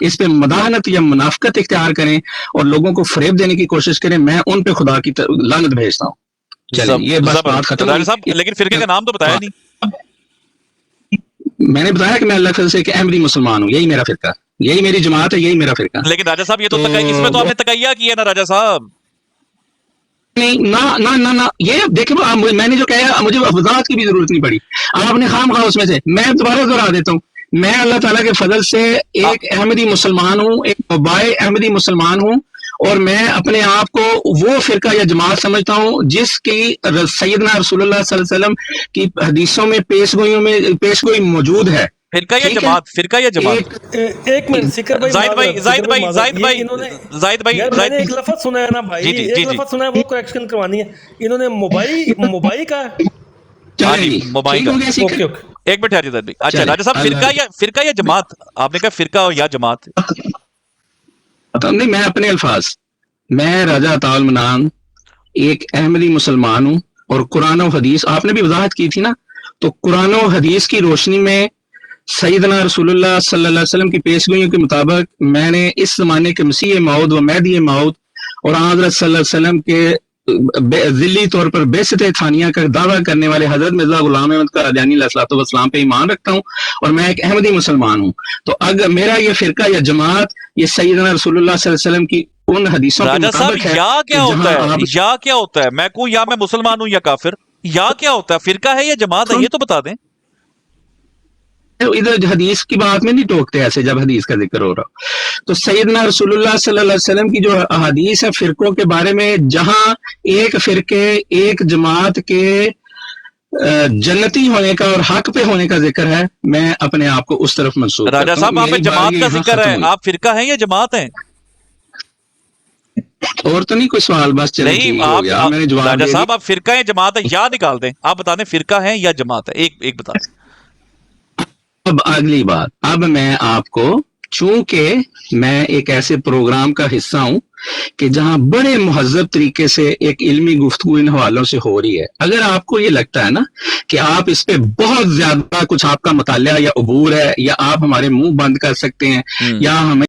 اس پہ مداحنت یا منافقت اختیار کریں اور لوگوں کو فریب دینے کی کوشش کریں، میں ان پہ خدا کی لعنت بھیجتا ہوں. چلیں یہ بس بات ختم. راجہ صاحب لیکن فرقے کا نام تو بتایا نہیں. میں نے بتایا کہ میں اللہ کے فضل سے ایک احمدی مسلمان ہوں، یہی میرا فرقہ، یہی میری جماعت ہے، یہی میرا فرقہ. لیکن راجہ صاحب یہ تو اس میں تو آپ نے تقیہ کیا نا راجہ صاحب. نہیں نہ یہ دیکھیں میں نے جو کہا مجھے وضاحت کی بھی ضرورت نہیں پڑی، آپ نے خام خواہ اس میں سے. میں دوبارہ دہرا دیتا ہوں، میں اللہ تعالیٰ کے فضل سے ایک احمدی مسلمان ہوں، ایک مبائی احمدی مسلمان ہوں، اور میں اپنے آپ کو وہ فرقہ یا جماعت سمجھتا ہوں جس کی سیدنا رسول اللہ صلی اللہ علیہ وسلم کی حدیثوں میں پیشگوئی موجود ہے. فرقہ یا جماعت، فرقہ یا جماعت. ایک منٹ سکر بھائی، زاہد بھائی میں نے ایک لفظ سنا ہے نا بھائی، ایک لفظ سنا ہے وہ کریکشن کروانی ہے. انہوں نے مبائی کا موبائل کا. ایک منٹ ہے بھائی. اچھا راجہ صاحب فرقہ یا جماعت، آپ نے کہا فرقہ یا جماعت. نہیں، میں اپنے الفاظ، میں راجہ عطاء المنان ایک احمدی مسلمان ہوں، اور قرآن و حدیث آپ نے بھی وضاحت کی تھی نا، تو قرآن و حدیث کی روشنی میں سیدنا رسول اللہ صلی اللہ علیہ وسلم کی پیشگوئیوں کے مطابق میں نے اس زمانے کے مسیح موعود و مہدی موعود اور حضرت صلی اللہ علیہ وسلم کے ذلی طور پر بعثت ثانیہ کا دعویٰ کرنے والے حضرت مرزا غلام احمد قادیانی علیہ الصلوۃ والسلام پہ ایمان رکھتا ہوں، اور میں ایک احمدی مسلمان ہوں. تو اگر میرا یہ فرقہ یا جماعت یہ سیدنا رسول اللہ صلی اللہ علیہ وسلم کی ان حدیثوں کے مطابق ہے. یا کیا ہوتا ہے میں کہوں یا میں مسلمان ہوں یا کافر، یا کیا ہوتا ہے، فرقہ ہے یا جماعت ہے، یہ تو بتا دیں. ادھر حدیث کی بات میں نہیں ٹوکتے ایسے جب حدیث کا ذکر ہو رہا. تو سیدنا رسول اللہ صلی اللہ علیہ وسلم کی جو احادیث ہے فرقوں کے بارے میں، جہاں ایک فرقے ایک جماعت کے جنتی ہونے کا اور حق پہ ہونے کا ذکر ہے، میں اپنے آپ کو اس طرف منسوب کرتا ہوں. راجہ صاحب آپ جماعت کا ذکر ہے، آپ فرقہ ہیں یا جماعت ہیں؟ اور تو نہیں کوئی سوال، بس نہیں راجہ صاحب آپ فرقہ ہیں جماعت ہے یا نکال دیں، آپ بتا دیں فرقہ ہیں یا جماعت ہے، ایک بتا دیں. اب اگلی بات، اب میں آپ کو، چونکہ میں ایک ایسے پروگرام کا حصہ ہوں کہ جہاں بڑے مہذب طریقے سے ایک علمی گفتگو ان حوالوں سے ہو رہی ہے، اگر آپ کو یہ لگتا ہے نا کہ آپ اس پہ بہت زیادہ کچھ آپ کا مطالعہ یا عبور ہے، یا آپ ہمارے منہ بند کر سکتے ہیں، یا ہمیں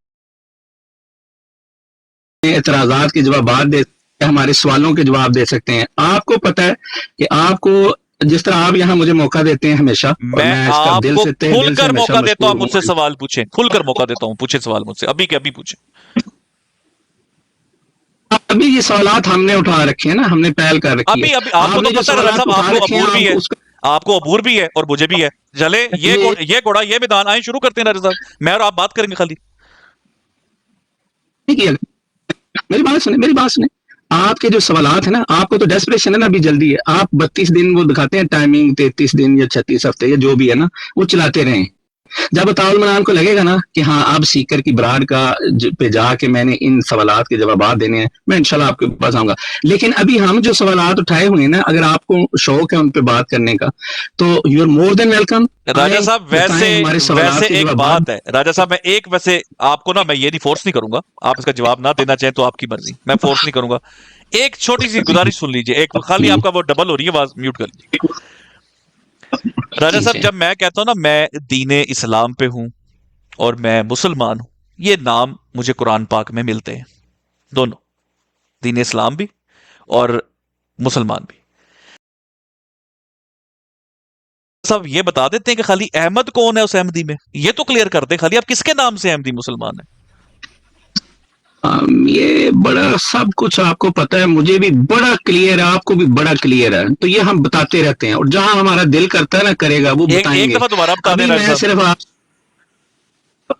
اعتراضات کے جوابات دے سکتے ہیں، ہمارے سوالوں کے جواب دے سکتے ہیں، آپ کو پتہ ہے کہ آپ کو جس طرح آپ یہاں مجھے موقع دیتے ہیں ہمیشہ، میں آپ کو کھل کر موقع دیتا ہوں، آپ مجھ سے سوال پوچھیں، کھل کر موقع دیتا ہوں، پوچھیں سوال مجھ سے، ابھی کے ابھی پوچھیں. ابھی یہ سوالات ہم نے اٹھا رکھے ہیں نا، ہم نے پہل کر رکھی ہے. ابھی آپ کو تو پتہ ہے صاحب، آپ کو عبور بھی ہے، آپ کو عبور بھی ہے اور مجھے بھی ہے. چلے یہ گھوڑا یہ میدان آئیں شروع کرتے ہیں راجہ صاحب، میں اور آپ بات کریں گے خالی. میری بات سنیں. آپ کے جو سوالات ہیں نا، آپ کو تو ڈیسپریشن ہے نا، ابھی جلدی ہے. آپ 32 دن وہ دکھاتے ہیں ٹائمنگ، 33 دن یا 36 ہفتے یا جو بھی ہے نا، وہ چلاتے رہیں. جب عطاء المنان کو لگے گا نا کہ ہاں اب سیکر کی براڈ کا پہ جا کے میں نے ان سوالات کے جوابات دینے ہیں، میں انشاءاللہ آپ کے پاس آؤں گا. لیکن ابھی ہم جو سوالات اٹھائے ہوئے ہیں نا، اگر آپ کو شوق ہے ان پہ بات کرنے کا تو you are more than welcome. راجہ صاحب ویسے ایک بات ہے راجہ صاحب، میں ویسے آپ کو نا، میں یہ نہیں فورس نہیں کروں گا، آپ اس کا جواب نہ دینا چاہیں تو آپ کی مرضی، میں فورس نہیں کروں گا. ایک چھوٹی سی گزارش سن لیجئے، ایک خالی آپ کا وہ ڈبل ہو رہی ہے آواز، میوٹ کر لیجیے. راجہ صاحب جب میں کہتا ہوں نا میں دین اسلام پہ ہوں اور میں مسلمان ہوں، یہ نام مجھے قرآن پاک میں ملتے ہیں، دونوں، دین اسلام بھی اور مسلمان بھی. صاحب یہ بتا دیتے ہیں کہ خالی احمد کون ہے اس احمدی میں، یہ تو کلیئر کر دیں، خالی آپ کس کے نام سے احمدی مسلمان ہیں؟ یہ بڑا سب کچھ آپ کو پتا ہے، مجھے بھی بڑا کلیئر ہے، آپ کو بھی بڑا کلیئر ہے، تو یہ ہم بتاتے رہتے ہیں، اور جہاں ہمارا دل کرتا ہے نا کرے گا وہ بتائیں گے. ایک دفعہ دوبارہ بتا دیں میں صرف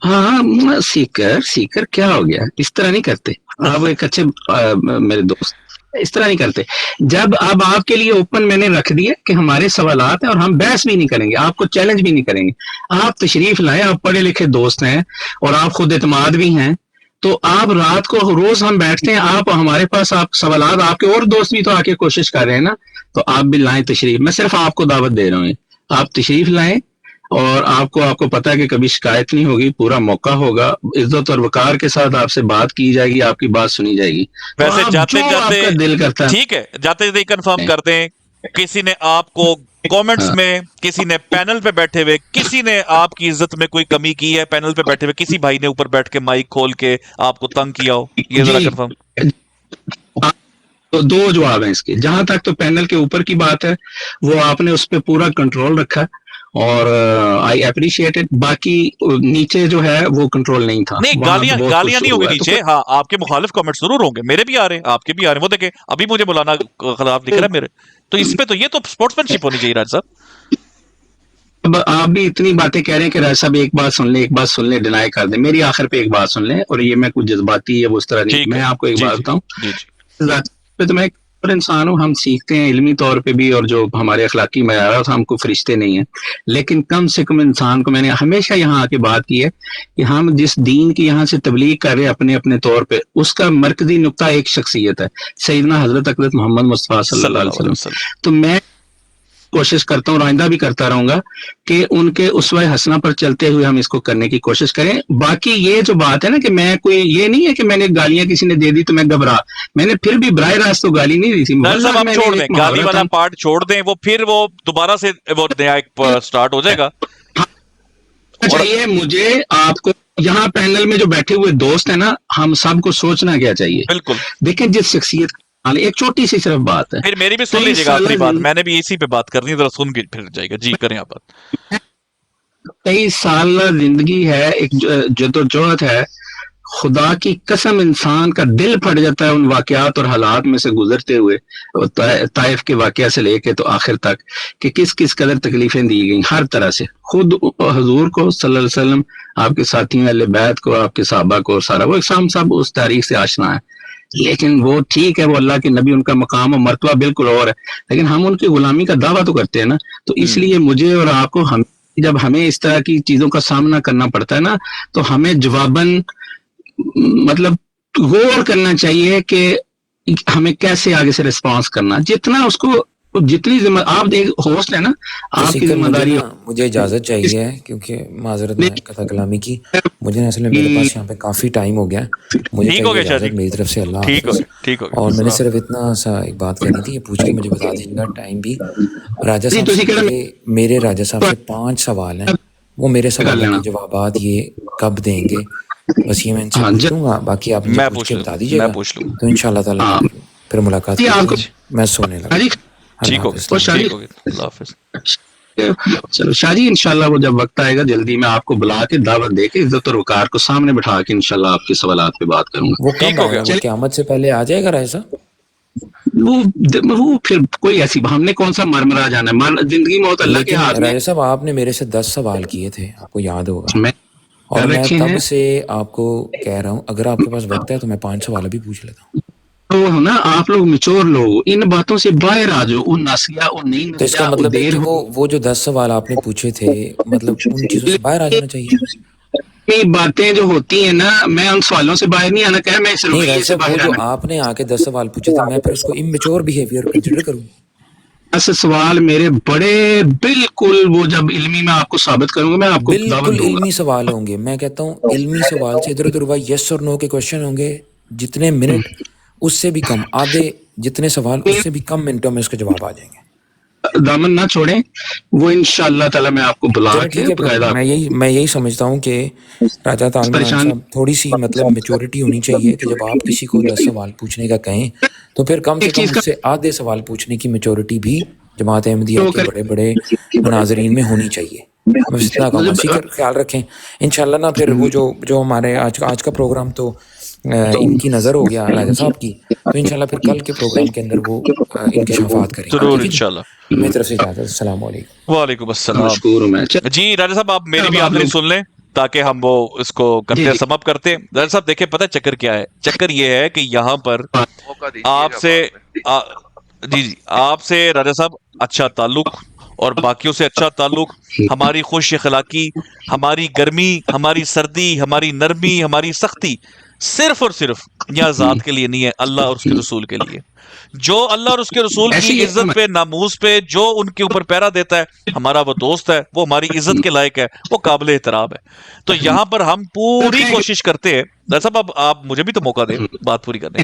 ہاں سیکر کیا ہو گیا، اس طرح نہیں کرتے آپ، ایک اچھے میرے دوست اس طرح نہیں کرتے. جب اب آپ کے لیے اوپن میں نے رکھ دیا کہ ہمارے سوالات ہیں اور ہم بحث بھی نہیں کریں گے، آپ کو چیلنج بھی نہیں کریں گے، آپ تشریف لائیں، آپ پڑھے لکھے دوست ہیں اور آپ خود اعتماد بھی ہیں، تو آپ رات کو روز ہم بیٹھتے ہیں، آپ ہمارے پاس آپ سوالات، آپ کے اور دوست بھی تو آ کے کوشش کر رہے ہیں نا، تو آپ بھی لائیں تشریف. میں صرف آپ کو دعوت دے رہا ہوں، آپ تشریف لائیں، اور آپ کو پتا ہے کہ کبھی شکایت نہیں ہوگی، پورا موقع ہوگا، عزت اور وقار کے ساتھ آپ سے بات کی جائے گی، آپ کی بات سنی جائے گی. ویسے جاتے دل کرتا ہے ٹھیک ہے، جاتے کنفرم کر دیں کسی نے آپ کو کامنٹس میں، کسی نے پینل پہ بیٹھے ہوئے، کسی نے آپ کی عزت میں کوئی کمی کی ہے پینل پہ بیٹھے ہوئے، کسی بھائی نے اوپر بیٹھ کے مائک کھول کے آپ کو تنگ کیا ہو؟ یہ ذرا کنفرم۔ تو دو جواب ہیں اس کے. جہاں تک تو پینل کے اوپر کی بات ہے وہ آپ نے اس پہ پورا کنٹرول رکھا اور آئی اپریشیٹ اٹ. باقی نیچے جو ہے وہ کنٹرول نہیں تھا. نہیں، گالیاں نہیں ہوں گے نیچے. ہاں آپ کے مخالف کمنٹس ضرور ہوں گے، میرے بھی آ رہے ہیں، آپ کے بھی آ رہے ہیں. وہ دیکھیں ابھی مجھے مولانا خلاف لکھ رہا ہے میرے. تو اس پہ تو یہ تو اسپورٹس مین شپ ہونی چاہیے راج صاحب. اب آپ بھی اتنی باتیں کہہ رہے ہیں کہ راج صاحب ایک بات سن لیں ڈینائی کر دیں. میری آخر پہ ایک بات سن لیں، اور یہ میں کچھ جذباتی ہے وہ اس طرح نہیں. میں آپ کو ایک بات بتاؤں، تو میں ایک انسان ہوں، ہم سیکھتے ہیں علمی طور پہ بھی، اور جو ہمارے اخلاقی معیارات ہم کو فرشتے نہیں ہیں، لیکن کم سے کم انسان کو میں نے ہمیشہ یہاں آ کے بات کی ہے کہ ہم جس دین کی یہاں سے تبلیغ کر رہے ہیں اپنے اپنے طور پہ، اس کا مرکزی نقطہ ایک شخصیت ہے، سیدنا حضرت اقدس محمد مصطفیٰ صلی اللہ علیہ وسلم. تو میں کوشش کرتا ہوں اور آئندہ بھی کرتا رہوں گا کہ ان کے اسوہ حسنہ پر چلتے ہوئے ہم اس کو کرنے کی کوشش کریں. باقی یہ جو بات ہے نا کہ میں کوئی یہ نہیں ہے کہ میں نے گالیاں کسی نے دے دی تو میں گھبرا، میں نے پھر بھی براہ راست تو گالی نہیں دی تھی. صاحب آپ چھوڑ دیں گالی والا پارٹ، چھوڑ دیں، وہ پھر وہ دوبارہ سے وہ نیا ایک سٹارٹ ہو جائے گا. چاہیے مجھے آپ کو یہاں پینل میں جو بیٹھے ہوئے دوست ہیں نا، ہم سب کو سوچنا کیا چاہیے. بالکل دیکھیں جس شخصیت ایک چھوٹی سی صرف بات ہے. پھر میری بھی سن لیجیے گا آخری بات، میں نے بھی اسی پہ بات کرنی ہے، ذرا سن کے پھر جائے گا. جی کریں آپ بات. 23 سال زندگی ہے، ایک جدوجہد ہے. خدا کی قسم انسان کا دل پھٹ جاتا ہے ان واقعات اور حالات میں سے گزرتے ہوئے، طائف کے واقعہ سے لے کے تو آخر تک، کہ کس کس قدر تکلیفیں دی گئیں ہر طرح سے. خود حضور کو صلی اللہ علیہ وسلم، آپ کے ساتھیوں اہل بیت کو، آپ کے صحابہ کو، سارا وہ اقسام سب اس تاریخ سے آشنا ہے. لیکن وہ ٹھیک ہے، وہ اللہ کے نبی، ان کا مقام و مرتبہ بالکل اور ہے، لیکن ہم ان کی غلامی کا دعویٰ تو کرتے ہیں نا. تو اس لیے مجھے اور آپ کو جب ہمیں اس طرح کی چیزوں کا سامنا کرنا پڑتا ہے نا، تو ہمیں جواباً مطلب غور کرنا چاہیے کہ ہمیں کیسے آگے سے ریسپانس کرنا. جتنا اس کو جتنی ذمہ، آپ ہوسٹ ہے نا، آپ کی ذمہ داری. مجھے اجازت چاہیے کیونکہ معذرت میں قطع کلامی کی، مجھے اصل میں میرے پاس یہاں پہ کافی ٹائم ہو گیا، مجھے چاہیے اجازت میری طرف سے. اللہ حافظ. اور میں نے صرف اتنا سا ایک بات کرنی تھی، یہ پوچھ کے مجھے بتا دیجیے گا ٹائم بھی. راجہ صاحب سے میرے راجہ صاحب سے 5 سوال ہیں، وہ میرے سوالوں کے جوابات یہ کب دیں گے، بس یہ میں ان سے پوچھوں گا. باقی آپ مجھے پوچھ کے بتا دیجیے گا تو ان شاء اللہ تعالیٰ پھر ملاقات ہوگی. میں سونے لگا. اللہ حافظ. چلو شاہ جی، انشاءاللہ وہ جب وقت آئے گا جلدی میں آپ کو بلا کے دعوت دے کے عزت اور وقار کو سامنے بٹھا کے انشاءاللہ آپ کے سوالات پہ بات کروں گا. وہ کب آئے گا؟ وہ قیامت سے پہلے آ جائے گا راجہ صاحب؟ وہ پھر کوئی ایسی، ہم نے کون سا مرمرا جانا ہے، زندگی موت اللہ کے ہاتھ میں. راجہ صاحب آپ نے میرے سے 10 سوال کیے تھے، آپ کو یاد ہوگا، اور میں تب سے آپ کو کہہ رہا ہوں اگر آپ کے پاس وقت ہے تو میں 5 سوال بھی پوچھ لیتا ہوں. تو نا آپ لوگ میچور لوگ، ان باتوں سے باہر آ جاؤ. ان ناسیا اور نہیں، تو اس کا مطلب ہے کہ وہ جو 10 سوال آپ نے پوچھے تھے، مطلب ان چیزوں سے باہر آ جانا چاہیے. باتیں جو ہوتی ہیں نا، میں ان سوالوں سے باہر نہیں آنا کہا، میں اس رویے سے باہر آنا. جو آپ نے آ کے 10 سوال پوچھے تھے، میں پھر اس کو اممیچور بیہیویئر کنسیڈر کروں؟ 10 سوال میرے بڑے بالکل، وہ جب علمی میں آپ کو ثابت کروں گا، میں آپ کو بالکل علمی سوال ہوں گے. میں کہتا ہوں علمی سوال سے ادھر ادھر ہوا یس اور نو کے کوشچن ہوں گے. جتنے منٹ اس سے بھی کم، آدھے جتنے سوال اس سے بھی کم منٹوں میں اس کے جواب آ جائیں گے. دامن نہ چھوڑیں، وہ انشاءاللہ تعالی میں آپ کو بلا کے میں یہی سمجھتا ہوں کہ راجہ تعالی صاحب تھوڑی سی مطلب میچورٹی ہونی چاہیے کہ جب آپ کسی کو 10 سوال پوچھنے کا کہیں تو پھر کم سے کم اس سے آدھے سوال پوچھنے کی میچورٹی بھی جماعت احمدیہ کے بڑے بڑے مناظرین میں ہونی چاہیے. بس اتنا کام، اسی کا خیال رکھیں انشاءاللہ. نا پھر وہ جو ہمارے آج کا پروگرام تو ان کی نظر ہو گیا راجہ صاحب کی، تو انشاءاللہ پھر کل کے پروگرام کے اندر وہ انکشافات کریں گے ضرور انشاءاللہ. میری طرف سے اجازت. السلام علیکم. وعلیکم السلام. جی راجہ صاحب آپ میری بھی آخری سن لیں تاکہ ہم وہ اس کو کرتے سم اپ کرتے. راجہ صاحب دیکھیں پتہ چکر کیا ہے؟ چکر یہ ہے کہ یہاں پر آپ سے آپ سے راجہ صاحب اچھا تعلق اور باقیوں سے اچھا تعلق، ہماری خوش اخلاقی، ہماری گرمی، ہماری سردی، ہماری نرمی، ہماری سختی صرف اور صرف یا ذات کے لیے نہیں ہے، اللہ اور اس کے رسول کے لیے. جو اللہ اور اس کے رسول کی عزت پہ، ناموس پہ جو ان کے اوپر پیرا دیتا ہے، ہمارا وہ دوست ہے، وہ ہماری عزت کے لائق ہے، وہ قابل احترام ہے. تو یہاں پر ہم پوری کوشش کرتے ہیں. ڈاکٹر صاحب اب آپ مجھے بھی تو موقع دیں بات پوری کرنے.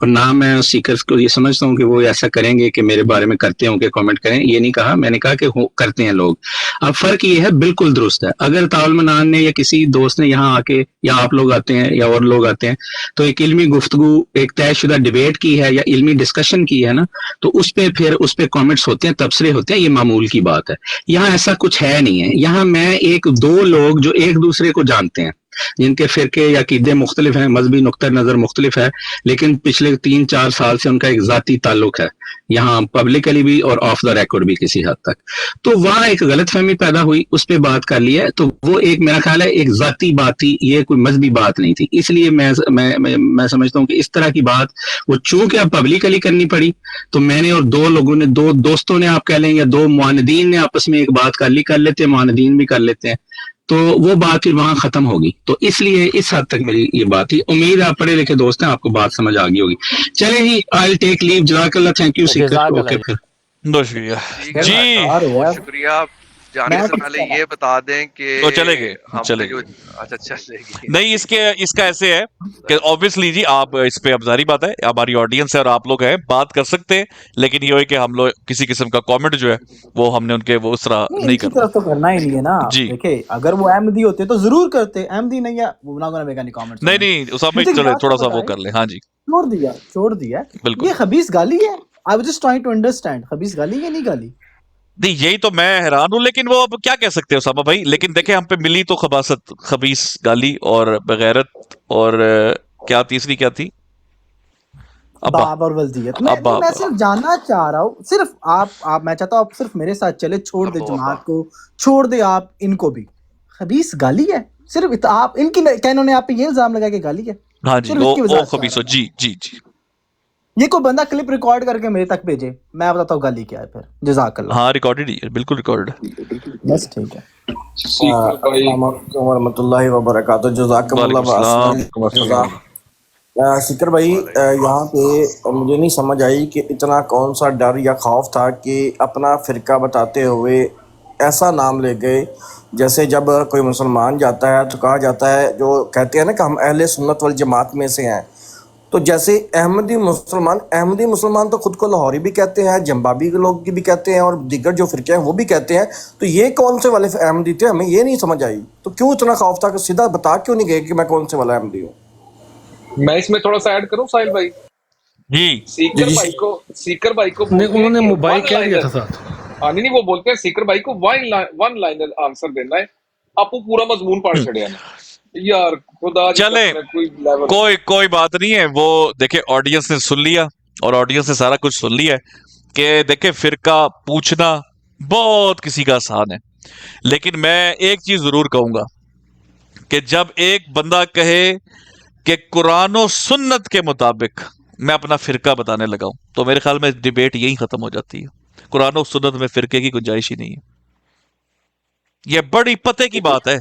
اور نہ میں سیکرز کو یہ سمجھتا ہوں کہ وہ ایسا کریں گے کہ میرے بارے میں کرتے ہوں کہ کامنٹ کریں، یہ نہیں کہا، میں نے کہا کہ کرتے ہیں لوگ۔ اب فرق یہ ہے، بالکل درست ہے، اگر طاول منان نے یا کسی دوست نے یہاں آ کے، یا آپ لوگ آتے ہیں یا اور لوگ آتے ہیں تو ایک علمی گفتگو، ایک طے شدہ ڈیبیٹ کی ہے یا علمی ڈسکشن کی ہے نا، تو اس پہ پھر اس پہ کامنٹس ہوتے ہیں، تبصرے ہوتے ہیں، یہ معمول کی بات ہے۔ یہاں ایسا کچھ ہے نہیں ہے، یہاں میں ایک دو لوگ جو ایک دوسرے کو جانتے ہیں، جن کے فرقے یا عقیدے مختلف ہیں، مذہبی نقطہ نظر مختلف ہے، لیکن پچھلے 3-4 سال سے ان کا ایک ذاتی تعلق ہے، یہاں پبلکلی بھی اور آف دا ریکارڈ بھی کسی حد تک، تو وہاں ایک غلط فہمی پیدا ہوئی، اس پہ بات کر لی ہے، تو وہ ایک میرا خیال ہے ایک ذاتی بات تھی، یہ کوئی مذہبی بات نہیں تھی، اس لیے میں سمجھتا ہوں کہ اس طرح کی بات وہ چونکہ اب پبلکلی کرنی پڑی، تو میں نے اور دو لوگوں نے، دو دوستوں نے آپ کہہ لیں یا دو معاندین نے آپس میں ایک بات کر لی، کر لیتے ہیں معاندین بھی کر لیتے ہیں، تو وہ بات پھر وہاں ختم ہوگی، تو اس لیے اس حد تک میری یہ بات تھی۔ امید ہے آپ پڑھے لکھے دوست ہیں، آپ کو بات سمجھ آ گئی ہوگی۔ چلے ہی، آئی ٹیک لیو، جزاک اللہ، تھینک یو سیکر، جزاک اوکے اللہ پھر بہت شکریہ جی۔ بہت شکریہ۔ جانے سے پہلے یہ بتا دیں کہ تو چلے گئے ہم نے جو اچھا چلے گی نہیں، اس کا ایسے ہے کہ obviously جی آپ اس پہ، اب ظاہری بات ہے ہماری آڈینس ہے اور آپ لوگ ہیں، بات کر سکتے ہیں، لیکن یہ ہوئی کہ ہم لوگ کسی قسم کا کامنٹ جو ہے وہ ہم نے ان کے وہ اس طرح نہیں کرنا، طرف تو کرنا ہی نہیں ہے نا جی دیکھیں اگر وہ احمدی ہوتے تو ضرور کرتے، احمدی نہیں ہے وہ نہ کرنے کا کامنٹ نہیں اسامہ بھائی چلے تھوڑا سا وہ کر لیں، ہاں جی چھوڑ دیا بالکل۔ یہ خبیث گالی ہے، I was just trying to understand خبیث گالی ہے نہیں گالی؟ نہیں یہی تو میں حیران ہوں، لیکن وہ اب کیا کہہ سکتے ہیں اسامہ بھائی، لیکن دیکھیں ہم پہ ملی تو خباثت، خبیث گالی اور بغیرت اور کیا تیسری کیا تھی، باب اور ولدیت۔ میں صرف جاننا چاہ رہا ہوں، صرف آپ میں چاہتا ہوں آپ صرف میرے ساتھ چلے، چھوڑ دے جماعت کو، چھوڑ دے آپ ان کو بھی، خبیث گالی ہے صرف آپ ان کی، کیا انہوں نے آپ پہ یہ الزام لگایا کہ گالی ہے؟ ہاں جی وہ خبیث، جی جی جی، یہ کوئی بندہ کلپ ریکارڈ کر کے میرے تک بھیجے، میں بتاتا ہوں گالی کیا ہے پھر۔ جزاک اللہ۔ ہاں ریکارڈڈ ہی ہے، بالکل ریکارڈ ہے، بس ٹھیک ہے۔ السلام علیکم ورحمۃ اللہ وبرکاتہ، جزاکم اللہ جزا۔ سکر بھائی یہاں پہ مجھے نہیں سمجھ آئی کہ اتنا کون سا ڈر یا خوف تھا کہ اپنا فرقہ بتاتے ہوئے ایسا نام لے گئے، جیسے جب کوئی مسلمان جاتا ہے تو کہا جاتا ہے، جو کہتے ہیں نا کہ ہم اہل سنت والجماعت میں سے ہیں، تو جیسے احمدی مسلمان تو خود کو لاہوری بھی کہتے ہیں، جمبابی کے لوگ بھی کہتے ہیں، اور دیگر جو فرقے ہیں وہ بھی کہتے ہیں، تو یہ کون سے والے احمدی تھے؟ ہمیں یہ نہیں سمجھ آئی، تو کیوں اتنا خوف تھا کہ سیدھا بتا کیوں نہیں گئے کہ میں کون سے والا احمدی ہوں؟ میں اس میں تھوڑا سا ایڈ کروں ساحل بھائی؟ جی سیکر بھائی کو انہوں نے موبائل کہہ دیا تھا ساتھ، نہیں وہ بولتے ہیں سیکر بھائی کو ون لائنر آنسر دینا ہے، آپ وہ پورا مضمون پڑھ چھڑیا نا یار، خدا چلے کوئی بات نہیں ہے، وہ دیکھیں آڈینس نے سن لیا اور آڈینس نے سارا کچھ سن لیا ہے کہ دیکھیں فرقہ پوچھنا بہت کسی کا آسان ہے، لیکن میں ایک چیز ضرور کہوں گا کہ جب ایک بندہ کہے کہ قرآن و سنت کے مطابق میں اپنا فرقہ بتانے لگا ہوں، تو میرے خیال میں ڈیبیٹ یہی ختم ہو جاتی ہے، قرآن و سنت میں فرقے کی گنجائش ہی نہیں ہے، یہ بڑی پتے کی بات ہے۔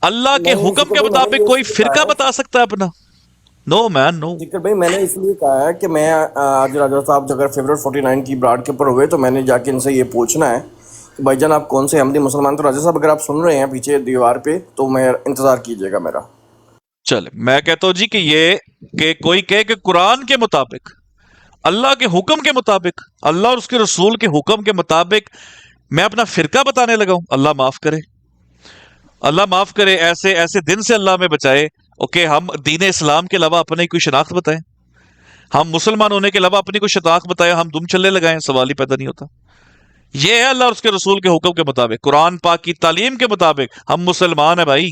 اللہ کے حکم کے مطابق کوئی فرقہ بتا سکتا ہے اپنا؟ نو مین نو۔ ذکر بھائی میں نے اس لیے کہا ہے کہ میں آج راجہ صاحب اگر فیوریٹ 49 کی براڈ کے اوپر ہوئے تو میں نے جا کے ان سے یہ پوچھنا ہے کہ بھائی جان آپ کون سے احمدی مسلمان، تو راجہ صاحب اگر آپ سن رہے ہیں پیچھے دیوار پہ تو میں انتظار کیجیے گا میرا۔ چلے میں کہتا ہوں جی کہ یہ کہ کوئی کہے کہ قرآن کے مطابق، اللہ کے حکم کے مطابق، اللہ اور اس کے رسول کے حکم کے مطابق میں اپنا فرقہ بتانے لگا ہوں، اللہ معاف کرے، اللہ معاف کرے، ایسے دن سے اللہ میں بچائے کہ ہم دین اسلام کے علاوہ اپنے کوئی شناخت بتائیں، ہم مسلمان ہونے کے علاوہ اپنی کوئی شناخت بتائیں، ہم دم چلے لگائیں، سوال ہی پیدا نہیں ہوتا۔ یہ ہے اللہ اور اس کے رسول کے حکم کے مطابق، قرآن پاک کی تعلیم کے مطابق ہم مسلمان ہیں بھائی،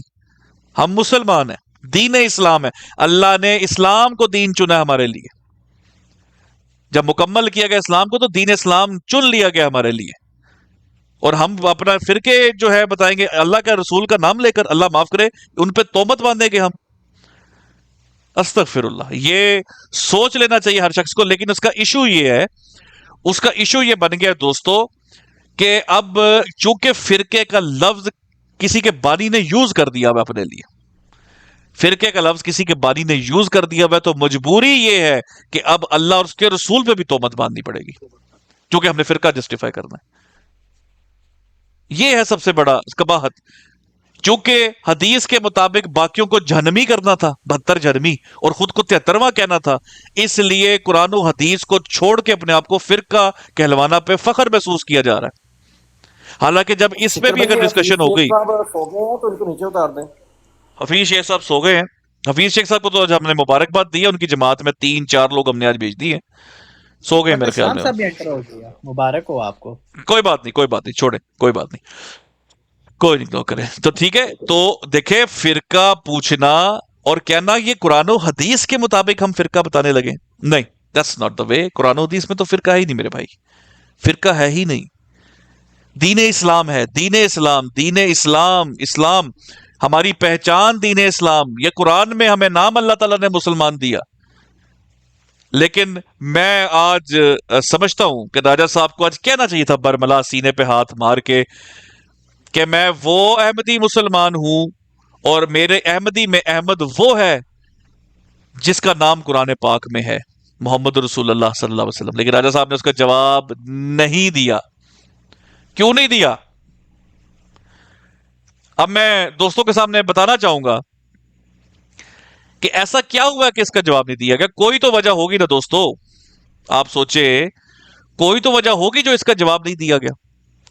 ہم مسلمان ہیں، دین اسلام ہے، اللہ نے اسلام کو دین چنا ہمارے لیے، جب مکمل کیا گیا اسلام کو تو دین اسلام چن لیا گیا ہمارے لیے، اور ہم اپنا فرقے جو ہے بتائیں گے اللہ کا رسول کا نام لے کر، اللہ معاف کرے ان پہ تہمت باندھیں گے ہم، استغفر اللہ۔ یہ سوچ لینا چاہیے ہر شخص کو، لیکن اس کا ایشو یہ بن گیا دوستو کہ اب چونکہ فرقے کا لفظ کسی کے بانی نے یوز کر دیا ہوا اپنے لیے، فرقے کا لفظ کسی کے بانی نے یوز کر دیا ہوا، تو مجبوری یہ ہے کہ اب اللہ اور اس کے رسول پہ بھی تہمت باندھنی پڑے گی، چونکہ ہم نے فرقہ جسٹیفائی کرنا ہے۔ یہ ہے سب سے بڑا قباحت۔ چونکہ حدیث کے مطابق باقیوں کو جہنمی کرنا تھا، 72 جہنمی، اور خود کو 73واں کہنا تھا، اس لیے قرآن و حدیث کو چھوڑ کے اپنے آپ کو فرقہ کہلوانا پہ فخر محسوس کیا جا رہا ہے۔ حالانکہ جب اس میں بھی اگر ڈسکشن ہو گئی، تو ان کو نیچے اتار دیں۔ حفیظ شیخ صاحب سو گئے ہیں، حفیظ شیخ صاحب کو تو ہم نے مبارکباد دی ہے، ان کی جماعت میں 3-4 لوگ ہم نے آج بھیج دیے، سو گئے میرے خیال میں۔ مبارک ہو آپ کو۔ کوئی بات نہیں چھوڑے، کوئی بات نہیں، کوئی نہیں تو کرے تو ٹھیک ہے۔ تو دیکھیں، فرقہ پوچھنا اور کہنا یہ قرآن و حدیث کے مطابق ہم فرقہ بتانے لگے، نہیں، that's not the way۔ قرآن و حدیث میں تو فرقہ ہے ہی نہیں میرے بھائی، فرقہ ہے ہی نہیں، دین اسلام ہے، دین اسلام، دین اسلام، اسلام ہماری پہچان، دین اسلام، یہ قرآن میں ہمیں نام اللہ تعالیٰ نے مسلمان دیا۔ لیکن میں آج سمجھتا ہوں کہ راجہ صاحب کو آج کہنا چاہیے تھا برملا سینے پہ ہاتھ مار کے کہ میں وہ احمدی مسلمان ہوں، اور میرے احمدی میں احمد وہ ہے جس کا نام قرآن پاک میں ہے، محمد رسول اللہ صلی اللہ علیہ وسلم۔ لیکن راجہ صاحب نے اس کا جواب نہیں دیا۔ کیوں نہیں دیا؟ اب میں دوستوں کے سامنے بتانا چاہوں گا کہ ایسا کیا ہوا کہ اس کا جواب نہیں دیا گیا۔ کوئی تو وجہ ہوگی نا دوستو، آپ سوچے کوئی تو وجہ ہوگی جو اس کا جواب نہیں دیا گیا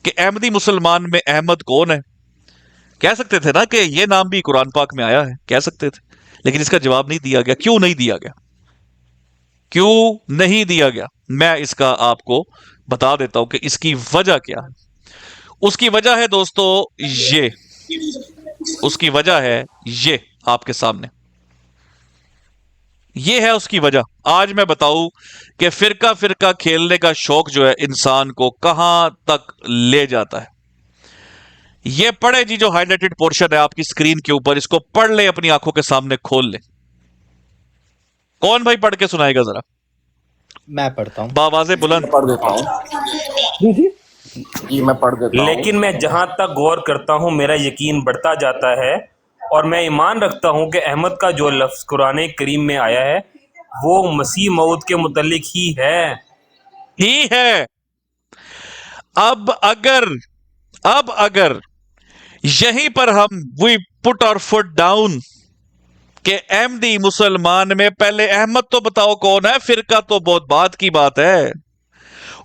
کہ احمدی مسلمان میں احمد کون ہے۔ کہہ سکتے تھے نا کہ یہ نام بھی قرآن پاک میں آیا ہے، کہہ سکتے تھے، لیکن اس کا جواب نہیں دیا گیا۔ کیوں نہیں دیا گیا؟ کیوں نہیں دیا گیا؟ میں اس کا آپ کو بتا دیتا ہوں کہ اس کی وجہ کیا ہے۔ اس کی وجہ ہے دوستو یہ، اس کی وجہ ہے یہ آپ کے سامنے، یہ ہے اس کی وجہ۔ آج میں بتاؤں کہ فرقہ فرقہ کھیلنے کا شوق جو ہے انسان کو کہاں تک لے جاتا ہے۔ یہ پڑھے جی، جو ہائی لائٹڈ پورشن ہے آپ کی سکرین کے اوپر، اس کو پڑھ لیں، اپنی آنکھوں کے سامنے کھول لیں۔ کون بھائی پڑھ کے سنائے گا ذرا؟ میں پڑھتا ہوں، باواز بلند پڑھ دیتا ہوں جی، میں پڑھ دیتا ہوں۔ لیکن میں جہاں تک غور کرتا ہوں میرا یقین بڑھتا جاتا ہے، اور میں ایمان رکھتا ہوں کہ احمد کا جو لفظ قرآن کریم میں آیا ہے وہ مسیح موعود کے متعلق ہی ہے۔ اب اگر یہیں پر ہم we put our foot down کہ احمدی مسلمان میں پہلے احمد تو بتاؤ کون ہے، فرقہ تو بہت بات کی بات ہے،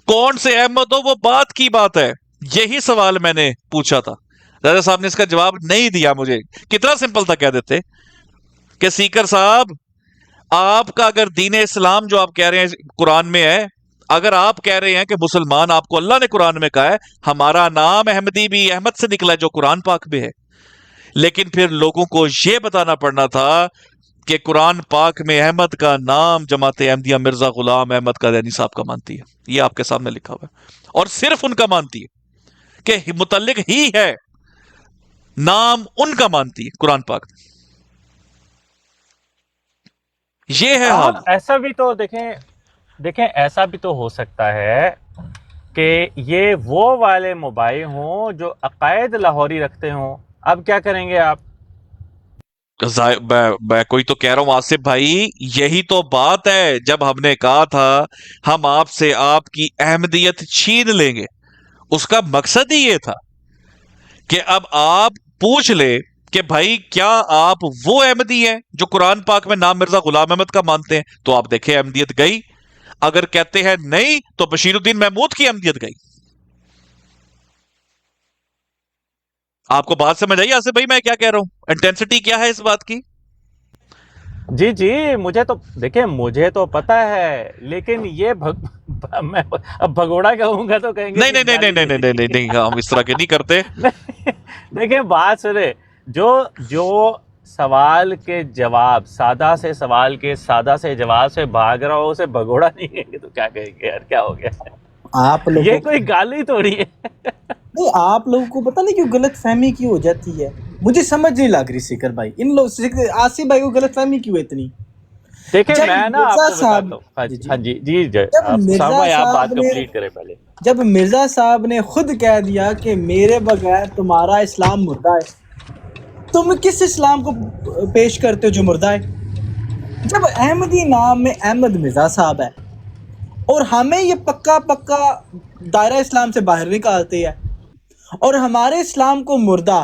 کون سے احمد ہو وہ بات کی بات ہے، یہی سوال میں نے پوچھا تھا۔ راجہ صاحب نے اس کا جواب نہیں دیا مجھے۔ کتنا سمپل تھا کہہ دیتے کہ سیکر صاحب، آپ کا اگر دین اسلام جو آپ کہہ رہے ہیں قرآن میں ہے، اگر آپ کہہ رہے ہیں کہ مسلمان آپ کو اللہ نے قرآن میں کہا ہے، ہمارا نام احمدی بھی احمد سے نکلا ہے جو قرآن پاک میں ہے، لیکن پھر لوگوں کو یہ بتانا پڑنا تھا کہ قرآن پاک میں احمد کا نام جماعت احمدیہ مرزا غلام احمد قادیانی صاحب کا مانتی ہے۔ یہ آپ کے سامنے لکھا ہوا ہے، اور صرف ان کا مانتی ہے کہ متعلق ہی ہے، نام ان کا مانتی ہے قرآن پاک۔ یہ ہے حال۔ ایسا بھی تو دیکھیں ایسا بھی تو ہو سکتا ہے کہ یہ وہ والے مباحث ہوں جو عقائد لاہوری رکھتے ہوں۔ اب کیا کریں گے آپ؟ میں کوئی تو کہہ رہا ہوں آصف بھائی، یہی تو بات ہے، جب ہم نے کہا تھا ہم آپ سے آپ کی احمدیت چھین لیں گے، اس کا مقصد ہی یہ تھا کہ اب آپ پوچھ لے کہ بھائی کیا آپ وہ احمدی ہیں جو قرآن پاک میں نام مرزا غلام احمد کا مانتے ہیں؟ تو آپ دیکھیں احمدیت گئی۔ اگر کہتے ہیں نہیں تو بشیر الدین محمود کی احمدیت گئی۔ آپ کو بات سمجھ آئی آصف بھائی میں کیا کہہ رہا ہوں؟ انٹینسٹی کیا ہے اس بات کی؟ جی مجھے تو پتا ہے، لیکن یہ میں اب بھگوڑا کہوں گا تو کہیں گے نہیں، ہم اس طرح کے نہیں کرتے۔ دیکھیں بات سنیں، جو سوال کے جواب، سادہ سے سوال کے سادہ سے جواب سے بھاگ رہا ہو اسے بھگوڑا نہیں کہیں گے تو کیا کہیں گے یار؟ کیا ہو گیا؟ آپ لوگوں یہ کوئی گالی تھوڑی ہے۔ نہیں، آپ لوگوں کو پتہ نہیں کیوں غلط فہمی کیوں ہو جاتی ہے، مجھے سمجھ نہیں لگ رہی سکر بھائی، ان لوگ آصف بھائی کو غلط فہمی کیوں اتنی؟ دیکھیں میں نا آپ کو بتاتا ہوں۔ ہاں جی آپ بات کمپلیٹ کریں پہلے۔ جب مرزا صاحب نے خود کہہ دیا کہ میرے بغیر تمہارا اسلام مردہ ہے، تم کس اسلام کو پیش کرتے ہو جو مردہ ہے؟ جب احمدی نام میں احمد مرزا صاحب ہے اور ہمیں یہ پکا دائرہ اسلام سے باہر نکالتے ہیں اور ہمارے اسلام کو مردہ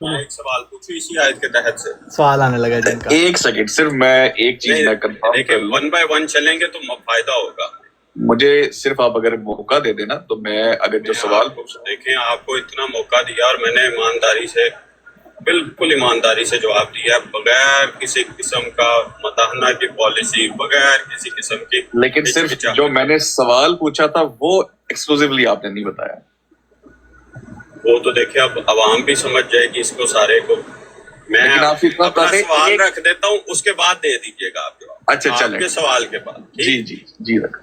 میں ایک سوال پوچھوں اسی آیت کے تحت سے. سوال آنے لگا جن کا. ایک سیکنڈ صرف میں ایک چیز میں کنفرم دیکھیں 1 by 1 چلیں گے تو فائدہ ہوگا. مجھے صرف آپ اگر موقع دے دینا تو میں اگر جو سوال دیکھیں آپ کو اتنا موقع دیا اور میں نے ایمانداری سے بالکل ایمانداری سے جواب دیا بغیر کسی قسم کا مداحنہ کی پالیسی بغیر کسی قسم کی. لیکن صرف جو میں نے سوال پوچھا تھا وہ ایکسکلوزیولی آپ نے نہیں بتایا. وہ تو دیکھیں اب عوام بھی سمجھ جائے گی اس کو سارے کو. میں اپنا سوال رکھ دیتا ہوں اس کے بعد دے دیجیے گا آپ جواب. اچھا چلیں آپ کے سوال کے بعد. جی رکھ.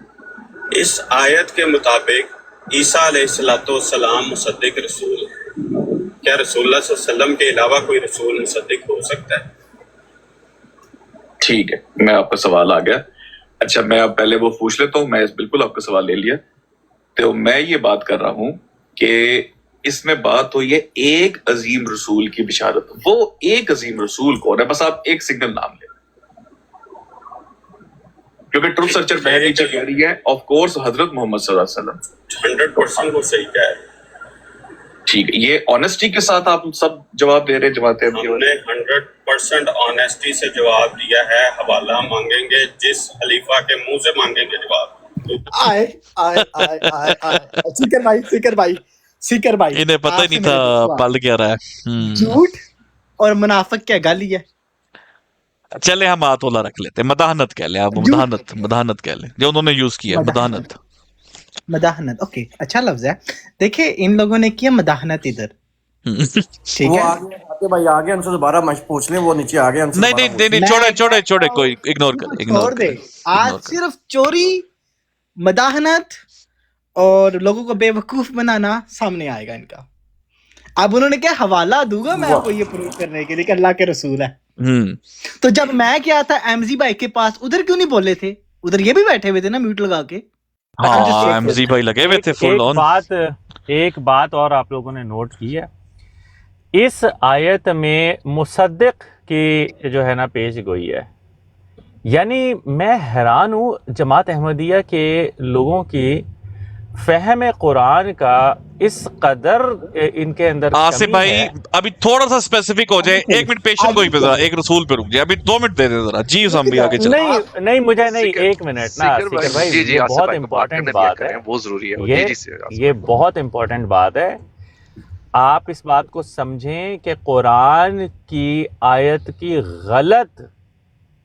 اس آیت کے مطابق عیسیٰ علیہ السلام مصدق رسول ہے. کیا رسول اللہ صلی اللہ علیہ وسلم کے علاوہ کوئی رسول مصدق ہو سکتا ہے؟ ٹھیک ہے میں آپ کا سوال آ گیا. اچھا میں اب پہلے وہ پوچھ لیتا ہوں. میں بالکل آپ کا سوال لے لیا. تو میں یہ بات کر رہا ہوں کہ اس میں بات ہوئی ہے ایک عظیم رسول کی بشارت. وہ ایک عظیم رسول کون ہے؟ بس آپ ایک سنگل نام لیں کیونکہ ٹروتھ سرچر بہن نیچے کہہ رہی ہے آف کورس حضرت محمد صلی اللہ علیہ وسلم. 100% وہ صحیح کہہ ہے. ٹھیک ہے یہ آنےسٹی کے ساتھ آپ سب جواب دے رہے ہیں جماعت ہم نے 100% آنےسٹی سے جواب دیا ہے. حوالہ مانگیں گے جس خلیفہ کے منہ سے مانگیں گے جواب. سیکر بھائی انہیں پتہ ہی نہیں تھا پل کیا رہا ہے. جھوٹ اور منافق کیا گالی ہے. چلے ہم ہاتھ والا رکھ لیتے. مداحنت کہہ لیں آپ. مداحنت کہہ لیں جو انہوں نے یوز کیا. مداحنت اوکے اچھا لفظ ہے. دیکھیں ان لوگوں نے کیا مداحنت ادھر. ٹھیک ہے بھائی آگے ان سے دوبارہ پوچھ لیں. وہ نیچے آگے نہیں چھوڑے کوئی اگنور کریں. آج صرف چوری مداحنت اور لوگوں کو بے وقوف بنانا سامنے آئے گا ان کا. اب انہوں نے کیا حوالہ دوں گا میں آپ کو یہ پروو کرنے کے لیے کہ اللہ کے رسول ہے. تو جب میں کیا تھا احمدی بھائی کے پاس ادھر کیوں نہیں بولے تھے؟ ادھر یہ بھی بیٹھے ہوئے تھے نا میوٹ لگا کے. احمدی بھائی لگے ہوئے تھے فل آن. ایک بات اور آپ لوگوں نے نوٹ کی ہے اس آیت میں مصدق کی جو ہے نا پیش گوئی ہے. یعنی میں حیران ہوں جماعت احمدیہ کے لوگوں کی فہم قرآن کا اس قدر ان کے اندر. آصف بھائی ابھی تھوڑا سا اسپیسیفک ہو جائے. ایک منٹ پیشنٹ کوئی پہ ذرا ایک رسول پہ رک جائے. ابھی 2 منٹ دے دیں ذرا. جی ہم بھی آگے چلیں. نہیں مجھے نہیں 1 منٹ نا سیکر بھائی یہ بہت امپورٹنٹ بات ہے. وہ ضروری ہے. یہ بہت امپورٹنٹ بات ہے. آپ اس بات کو سمجھیں کہ قرآن کی آیت کی غلط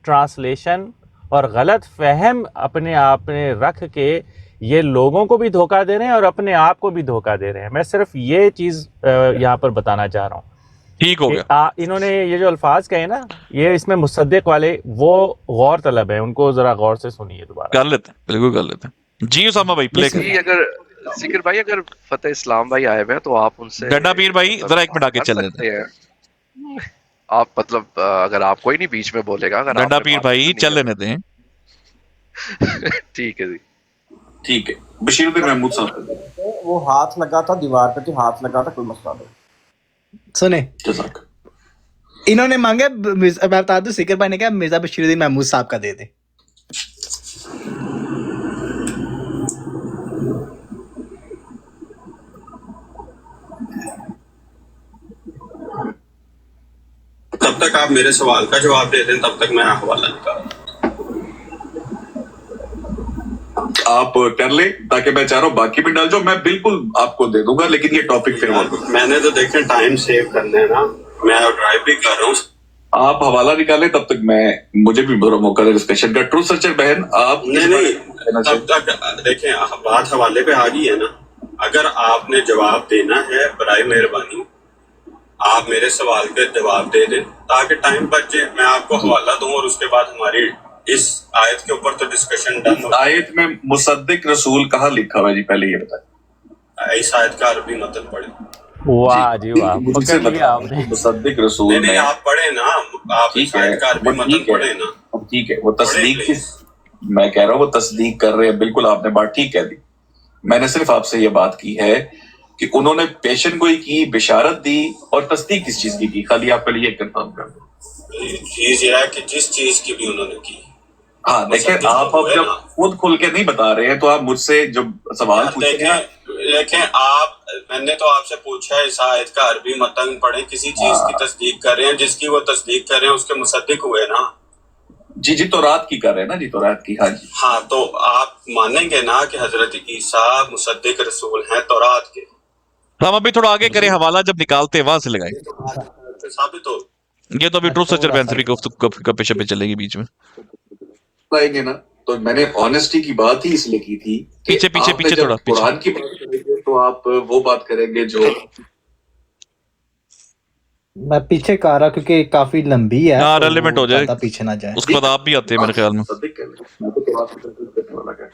ٹرانسلیشن اور غلط فہم اپنے آپ میں رکھ کے یہ لوگوں کو بھی دھوکہ دے رہے ہیں اور اپنے آپ کو بھی دھوکہ دے رہے ہیں. میں صرف یہ چیز یہاں پر بتانا چاہ رہا ہوں. ٹھیک ہو گیا. انہوں نے یہ جو الفاظ کہے نا یہ اس میں مصدق والے وہ غور طلب ہے. ان کو ذرا غور سے سنیے دوبارہ. کر لیتے ہیں بالکل کر لیتے ہیں. جی اسامہ بھائی پلے کریں. اگر ذکر بھائی اگر فتح اسلام بھائی آئے ہوئے ہیں تو آپ ان سے ڈنڈا پیر بھائی ذرا 1 منٹ آگے چل لیتے ہیں. آپ مطلب اگر آپ کوئی نہیں بیچ میں بولے گا. اگر ڈنڈا پیر بھائی چل لینے دیں. ٹھیک ہے جی ٹھیک ہے. بشیر الدین محمود صاحب وہ ہاتھ لگا تھا دیوار پہ ہاتھ لگا تھا کوئی مسئلہ نہیں. سنیں انہوں نے مانگے میں بتا دوں سیکر بھائی نے کہا مرزا بشیر الدین محمود صاحب کا دے دیں. تب تک آپ میرے سوال کا جواب دے دیں تب تک میں حوالہ نکالوں. آپ کر لیں تاکہ میں چاہ رہا ہوں باقی بھی ڈال جاؤ. میں بالکل آپ کو دے دوں گا لیکن یہ ٹاپک پھر میں نے تو دیکھیں ٹائم سیو کرنا ہے نا. میں ڈرائیو بھی کر رہا ہوں. آپ حوالہ نکالیں تب تک میں مجھے بھی بڑا موقع دے ڈسکشن کا. ٹروتھ سرچر بہن آپ نہیں تب تک دیکھیں بات حوالے پہ آ گئی ہے نا. اگر آپ نے جواب دینا ہے برائے مہربانی آپ میرے سوال کے جواب دے دیں تاکہ ٹائم بچ جائے. میں آپ کو حوالہ دوں اور اس کے بعد ہماری اس آیت کے اوپر تو ڈسکشن ڈن ہو. آیت میں مصدق رسول کہاں لکھا ہوا جی پہلے یہ بتائیں. اس آیت کا عربی متن پڑھیں. واہ جی واہ پکڑ لیا آپ نے. مصدق رسول نہیں آپ پڑھیں نا. آپ اس آیت کا عربی متن پڑھیں نا. ٹھیک ہے وہ تصدیق میں کہہ رہا ہوں وہ تصدیق کر رہے ہیں. بالکل آپ نے بات ٹھیک کہہ دی. میں نے صرف آپ سے یہ بات کی ہے کہ انہوں نے پیشن گوئی کی بشارت دی اور تصدیق کس چیز کی خالی آپ کے لیے کنفرم کر دوں. چیز یہ ہے کہ جس چیز کی بھی انہوں نے کی. ہاں دیکھیں آپ اب جب خود کھل کے نہیں بتا رہے ہیں تو آپ مجھ سے جب سوال پوچھیں دیکھیں آپ میں نے تو آپ سے پوچھا ہے اس آیت کا عربی متن پڑھیں, کسی چیز کی تصدیق کر رہے ہیں جس کی وہ تصدیق کر رہے ہیں اس کے مصدق ہوئے نا. جی جی تورات کی کر رہے ہیں نا جی, تورات کی. ہاں جی ہاں تو آپ مانیں گے نا کہ حضرت عیسیٰ مصدق رسول ہیں تورات کے. ہم ابھی تھوڑا آگے کریں, حوالہ جب نکالتے ہیں وہاں سے لگائیں. ثابت ہو یہ تو ابھی ٹروتھ سرچر بہن سے بھی گپے شپے چلے گی بیچ میں. لائیں گے نا, تو میں نے آنےسٹی کی بات ہی اس لیے کی تھی کہ پیچھے پیچھے آپ نے پیچھے جب تھوڑا پیچھے. قرآن کی بات کریں گے تو آپ وہ بات کریں گے جو میں پیچھے کہہ رہا کیونکہ کافی لمبی ہے ہاں تو ریلیونٹ وہ ہو جائے, زیادہ پیچھے نہ جائے. اس کے بعد آپ بھی آتے ہیں میرے خیال میں. مصدق کہہ لیں, میں تو تورات کو تصدیق کرنے والا کہہ.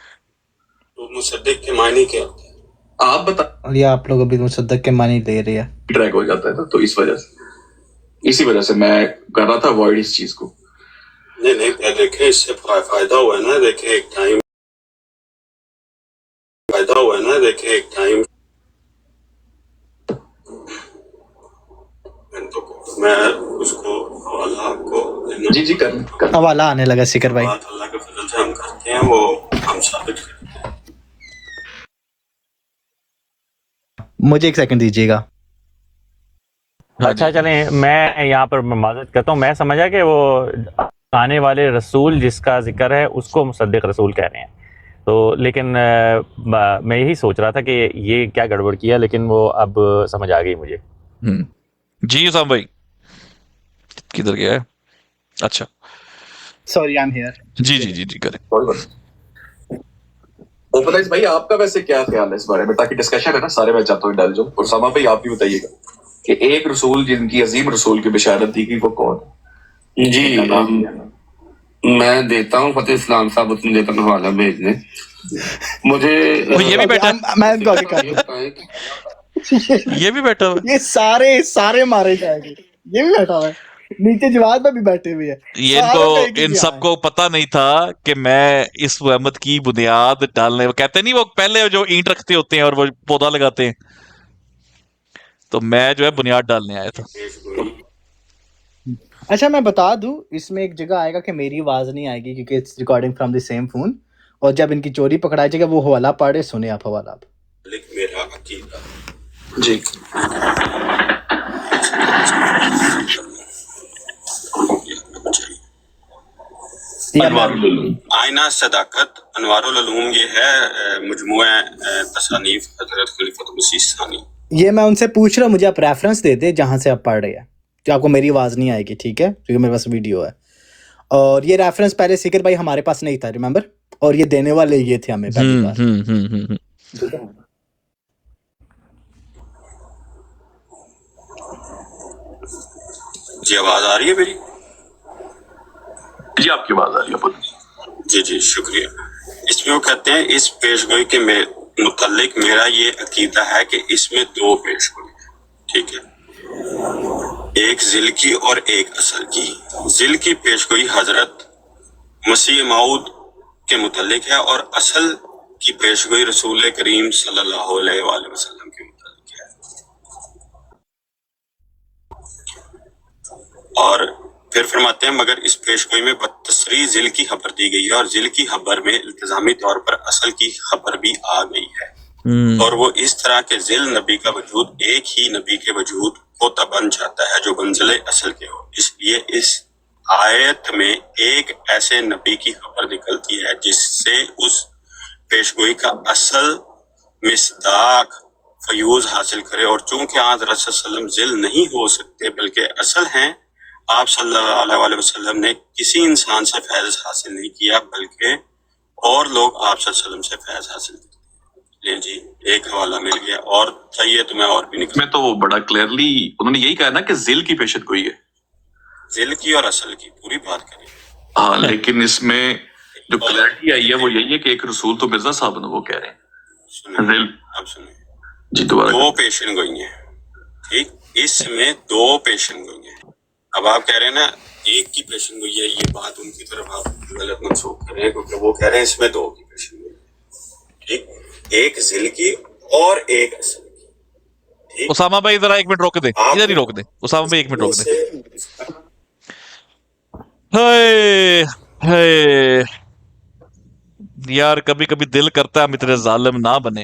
تو مصدق کے معنی کیا ہوتے ہیں آپ بتا, اور یہ آپ لوگ ابھی مصدق کے معنی لے رہے ہیں. ٹریک ہو جاتا ہے نا, تو اس وجہ سے, اسی وجہ سے میں کر رہا تھا اوائڈ اس چیز کو. نہیں دیکھیں اس سے فائدہ ہوا ہے نا, دیکھیں ایک ٹائم فائدہ ہوا ہے نا, دیکھیں ایک ٹائم میں اس کو حوالہ آپ کو جی جی کر حوالہ آنے لگا سکر بھائی. بات اللہ کے فضل سے ہم کرتے ہیں وہ ہم ثابت کرتے ہیں. مجھے ایک سیکنڈ دیجیے گا. اچھا چلیں میں یہاں پر معذرت کرتا ہوں, میں سمجھا کہ وہ آنے والے رسول جس کا ذکر ہے اس کو مصدق رسول کہہ رہے ہیں, تو لیکن میں یہی سوچ رہا تھا کہ یہ کیا گڑبڑ کیا, لیکن وہ اب سمجھ آ گئی مجھے. جی اسام بھائی کدھر گیا ہے؟ اچھا سوری آئی ایم ہیئر. جی جی جی جی کریں. اوپنائز بھائی آپ کا ویسے کیا خیال ہے اس بارے میں, تاکہ ڈسکشن ہے نا سارے میں چاہتا ہوں ڈال جاؤں. اور ساما بھائی آپ بھی بتائیے گا کہ ایک رسول جن کی عظیم رسول کی بشارت دی گئی وہ کون؟ جی میں دیتا ہوں فتح اسلام صاحب, اس میں دیتا ہوں حوالہ بھیجنے. مجھے یہ بھی بیٹھا یہ بھی بیٹھا ہوا, یہ سارے مارے جائیں گے. یہ بھی بیٹھا ہوا ہے نیچے, جواد میں بھی بیٹھے ہوئے ہیں. یہ ان سب کو پتا نہیں تھا کہ میں اس احمد کی بنیاد ڈالنے, وہ کہتے نہیں وہ پہلے جو اینٹ رکھتے ہوتے ہیں اور وہ پودا لگاتے ہیں, تو میں جو ہے بنیاد ڈالنے آیا تھا. اچھا میں بتا دوں, اس میں ایک جگہ آئے گا کہ میری آواز نہیں آئے گی کیونکہ it's recording from the same phone, اور جب ان کی چوری پکڑائی جائے گا وہ حوالہ پڑھے, سنیں آپ حوالہ. آپ میرا عقیدہ جی آئینہ صداقت انوار العلوم, یہ ہے مجموعہ تصانیف حضرت خلیفۃ مسیح ثانی. یہ میں ان سے پوچھ رہا ہوں, مجھے آپ ریفرنس دے دیں جہاں سے آپ پڑھ رہے ہیں, کہ آپ کو میری آواز نہیں آئے گی, ٹھیک ہے, کیونکہ میرے پاس ویڈیو ہے. اور یہ ریفرنس پہلے سکر بھائی ہمارے پاس نہیں تھا, ریممبر, اور یہ دینے والے یہ تھے ہمیں پہلی بار. جی آواز آ رہی ہے میری؟ جی آپ کی آواز آ رہی ہے. جی جی شکریہ. اس میں وہ کہتے ہیں اس پیشگوئی کے متعلق میرا یہ عقیدہ ہے کہ اس میں دو پیشگوئی ہیں, ٹھیک ہے, ایک ذل کی اور ایک اصل کی. ذل کی پیشگوئی حضرت مسیح موعود کے متعلق ہے, اور اصل کی پیشگوئی رسول کریم صلی اللہ علیہ وآلہ وسلم کے متعلق ہے. اور پھر فرماتے ہیں مگر اس پیشگوئی میں بتصریح ذل کی خبر دی گئی ہے, اور ذل کی خبر میں التزامی طور پر اصل کی خبر بھی آ گئی ہے, اور وہ اس طرح کہ ذل نبی کا وجود ایک ہی نبی کے وجود ہوتا بن جاتا ہے جو منزل اصل کے ہو. اس لیے اس آیت میں ایک ایسے نبی کی خبر نکلتی ہے جس سے اس پیشگوئی کا اصل مصداق فیوز حاصل کرے, اور چونکہ حضرت صلی اللہ علیہ وسلم ذل نہیں ہو سکتے بلکہ اصل ہیں, آپ صلی اللہ علیہ وسلم نے کسی انسان سے فیض حاصل نہیں کیا بلکہ اور لوگ آپ صلی اللہ علیہ وسلم سے فیض حاصل کرتے. لیں جی ایک حوالہ مل گیا, اور چاہیے تو میں اور بھی نکل. میں تو بڑا کلیئرلی انہوں نے یہی کہا نا کہ ذل کی پیشت گوئی ہے, ذل کی اور اصل کی پوری بات کریں. ہاں لیکن اس میں جو کلیئرٹی آئی ہے وہ یہی ہے کہ ایک رسول تو مرزا صاحب نے وہ کہہ رہے ہیں. ذل اب سنیں جی دوبارہ دو پیشن گوئی ہیں, ٹھیک, اس میں دو پیشن گوئی ہیں. اب آپ کہہ رہے ہیں نا ایک کی پیشن گوئی ہے, یہ بات ان کی طرف آپ غلط منسوخ کر رہے ہیں, کیونکہ وہ کہہ رہے ہیں اس میں دو کی پیشن گوئی ہے, ٹھیک, ایک ذل کی اور ایک اصل کی. اسامہ بھائی ذرا ایک منٹ روک دیں, ادھر ہی روک دیں اسامہ بھائی, ایک منٹ روک دیں. یار کبھی کبھی دل کرتا ہے ہم اتنے ظالم نہ بنے,